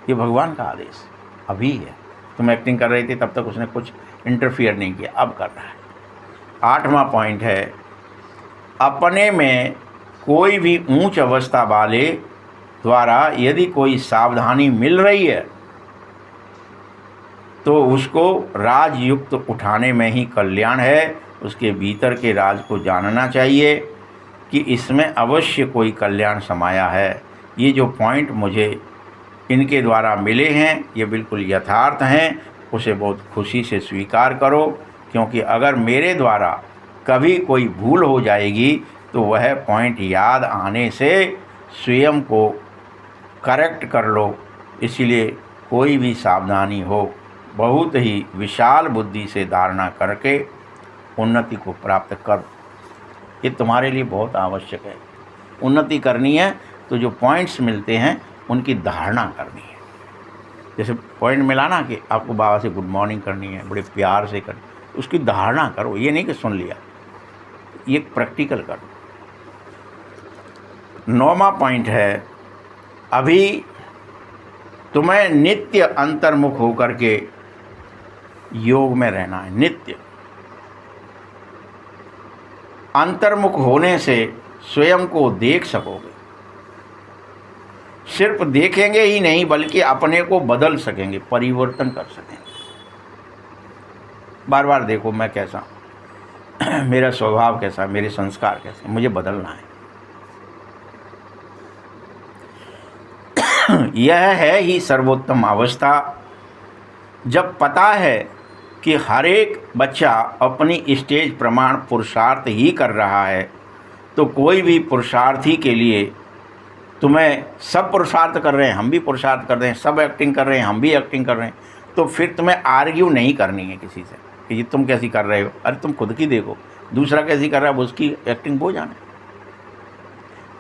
ये भगवान का आदेश अभी है। तुम एक्टिंग कर रहे थे तब तक उसने कुछ इंटरफियर नहीं किया, अब कर रहा है। 8वां पॉइंट है, अपने में कोई भी ऊंच अवस्था वाले द्वारा यदि कोई सावधानी मिल रही है तो उसको राजयुक्त उठाने में ही कल्याण है। उसके भीतर के राज को जानना चाहिए कि इसमें अवश्य कोई कल्याण समाया है। ये जो पॉइंट मुझे इनके द्वारा मिले हैं ये बिल्कुल यथार्थ हैं, उसे बहुत खुशी से स्वीकार करो, क्योंकि अगर मेरे द्वारा कभी कोई भूल हो जाएगी तो वह पॉइंट याद आने से स्वयं को करेक्ट कर लो। इसलिए कोई भी सावधानी हो, बहुत ही विशाल बुद्धि से धारणा करके उन्नति को प्राप्त करो। ये तुम्हारे लिए बहुत आवश्यक है। उन्नति करनी है तो जो पॉइंट्स मिलते हैं उनकी धारणा करनी है। जैसे पॉइंट मिला ना कि आपको बाबा से गुड मॉर्निंग करनी है, बड़े प्यार से करनी, उसकी धारणा करो। ये नहीं कि सुन लिया, ये प्रैक्टिकल करो। 9वां पॉइंट है, अभी तुम्हें नित्य अंतर्मुख होकर के योग में रहना है। नित्य अंतर्मुख होने से स्वयं को देख सकोगे। सिर्फ देखेंगे ही नहीं बल्कि अपने को बदल सकेंगे, परिवर्तन कर सकेंगे। बार बार देखो मैं कैसा हूँ, मेरा स्वभाव कैसा है, मेरे संस्कार कैसे, मुझे बदलना है। यह है ही सर्वोत्तम अवस्था। जब पता है कि हर एक बच्चा अपनी स्टेज प्रमाण पुरुषार्थ ही कर रहा है तो कोई भी पुरुषार्थी के लिए, तुम्हें सब पुरुषार्थ कर रहे हैं, हम भी पुरुषार्थ कर रहे हैं, सब एक्टिंग कर रहे हैं, हम भी एक्टिंग कर रहे हैं, तो फिर तुम्हें आर्ग्यू नहीं करनी है किसी से कि ये तुम कैसी कर रहे हो। अरे तुम खुद की देखो, दूसरा कैसी कर रहा है, उसकी एक्टिंग हो जाने।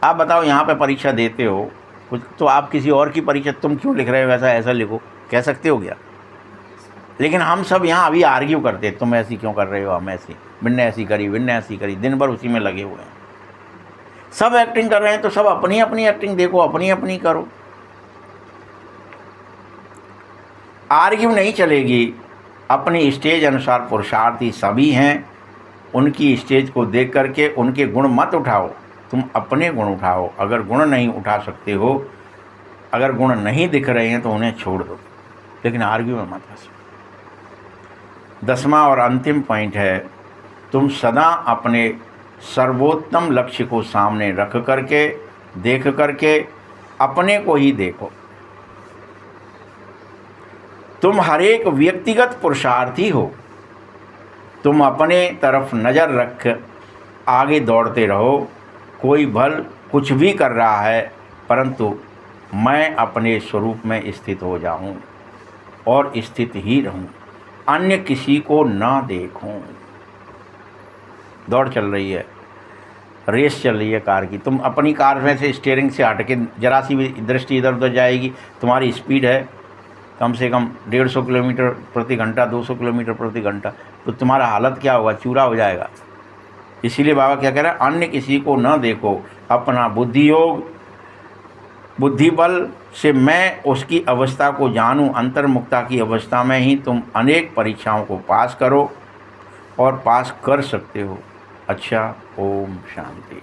आप बताओ, यहाँ पे परीक्षा देते हो कुछ तो आप किसी और की परीक्षा तुम क्यों लिख रहे हो, वैसा ऐसा लिखो, कह सकते हो क्या? लेकिन हम सब यहाँ अभी आर्ग्यू करते हैं, तुम ऐसी क्यों कर रहे हो, हम ऐसी, बिन्ने ऐसी करी, बिन्ने ऐसी करी, दिन भर उसी में लगे हुए हैं। सब एक्टिंग कर रहे हैं तो सब अपनी अपनी एक्टिंग देखो, अपनी अपनी करो। आर्ग्यू नहीं चलेगी। अपनी स्टेज अनुसार पुरुषार्थी सभी हैं, उनकी स्टेज को देख करके उनके गुण मत उठाओ, तुम अपने गुण उठाओ। अगर गुण नहीं उठा सकते हो, अगर गुण नहीं दिख रहे हैं तो उन्हें छोड़ दो, लेकिन आर्ग्यू में मत फंसो। 10वां और अंतिम पॉइंट है, तुम सदा अपने सर्वोत्तम लक्ष्य को सामने रख करके, देख करके अपने को ही देखो। तुम हर एक व्यक्तिगत पुरुषार्थी हो, तुम अपने तरफ नज़र रख आगे दौड़ते रहो। कोई भल कुछ भी कर रहा है, परंतु मैं अपने स्वरूप में स्थित हो जाऊं और स्थित ही रहूं, अन्य किसी को ना देखूं। दौड़ चल रही है, रेस चल रही है कार की, तुम अपनी कार में से स्टीयरिंग से हट के जरा सी भी दृष्टि इधर उधर जाएगी, तुम्हारी स्पीड है कम से कम 150 किलोमीटर प्रति घंटा, 200 किलोमीटर प्रति घंटा, तो तुम्हारा हालत क्या होगा, चूरा हो जाएगा। इसीलिए बाबा क्या कह रहा है, अन्य किसी को न देखो, अपना बुद्धि बल से मैं उसकी अवस्था को जानूं, अंतर्मुक्ता की अवस्था में ही तुम अनेक परीक्षाओं को पास करो और पास कर सकते हो। अच्छा, ओम शांति।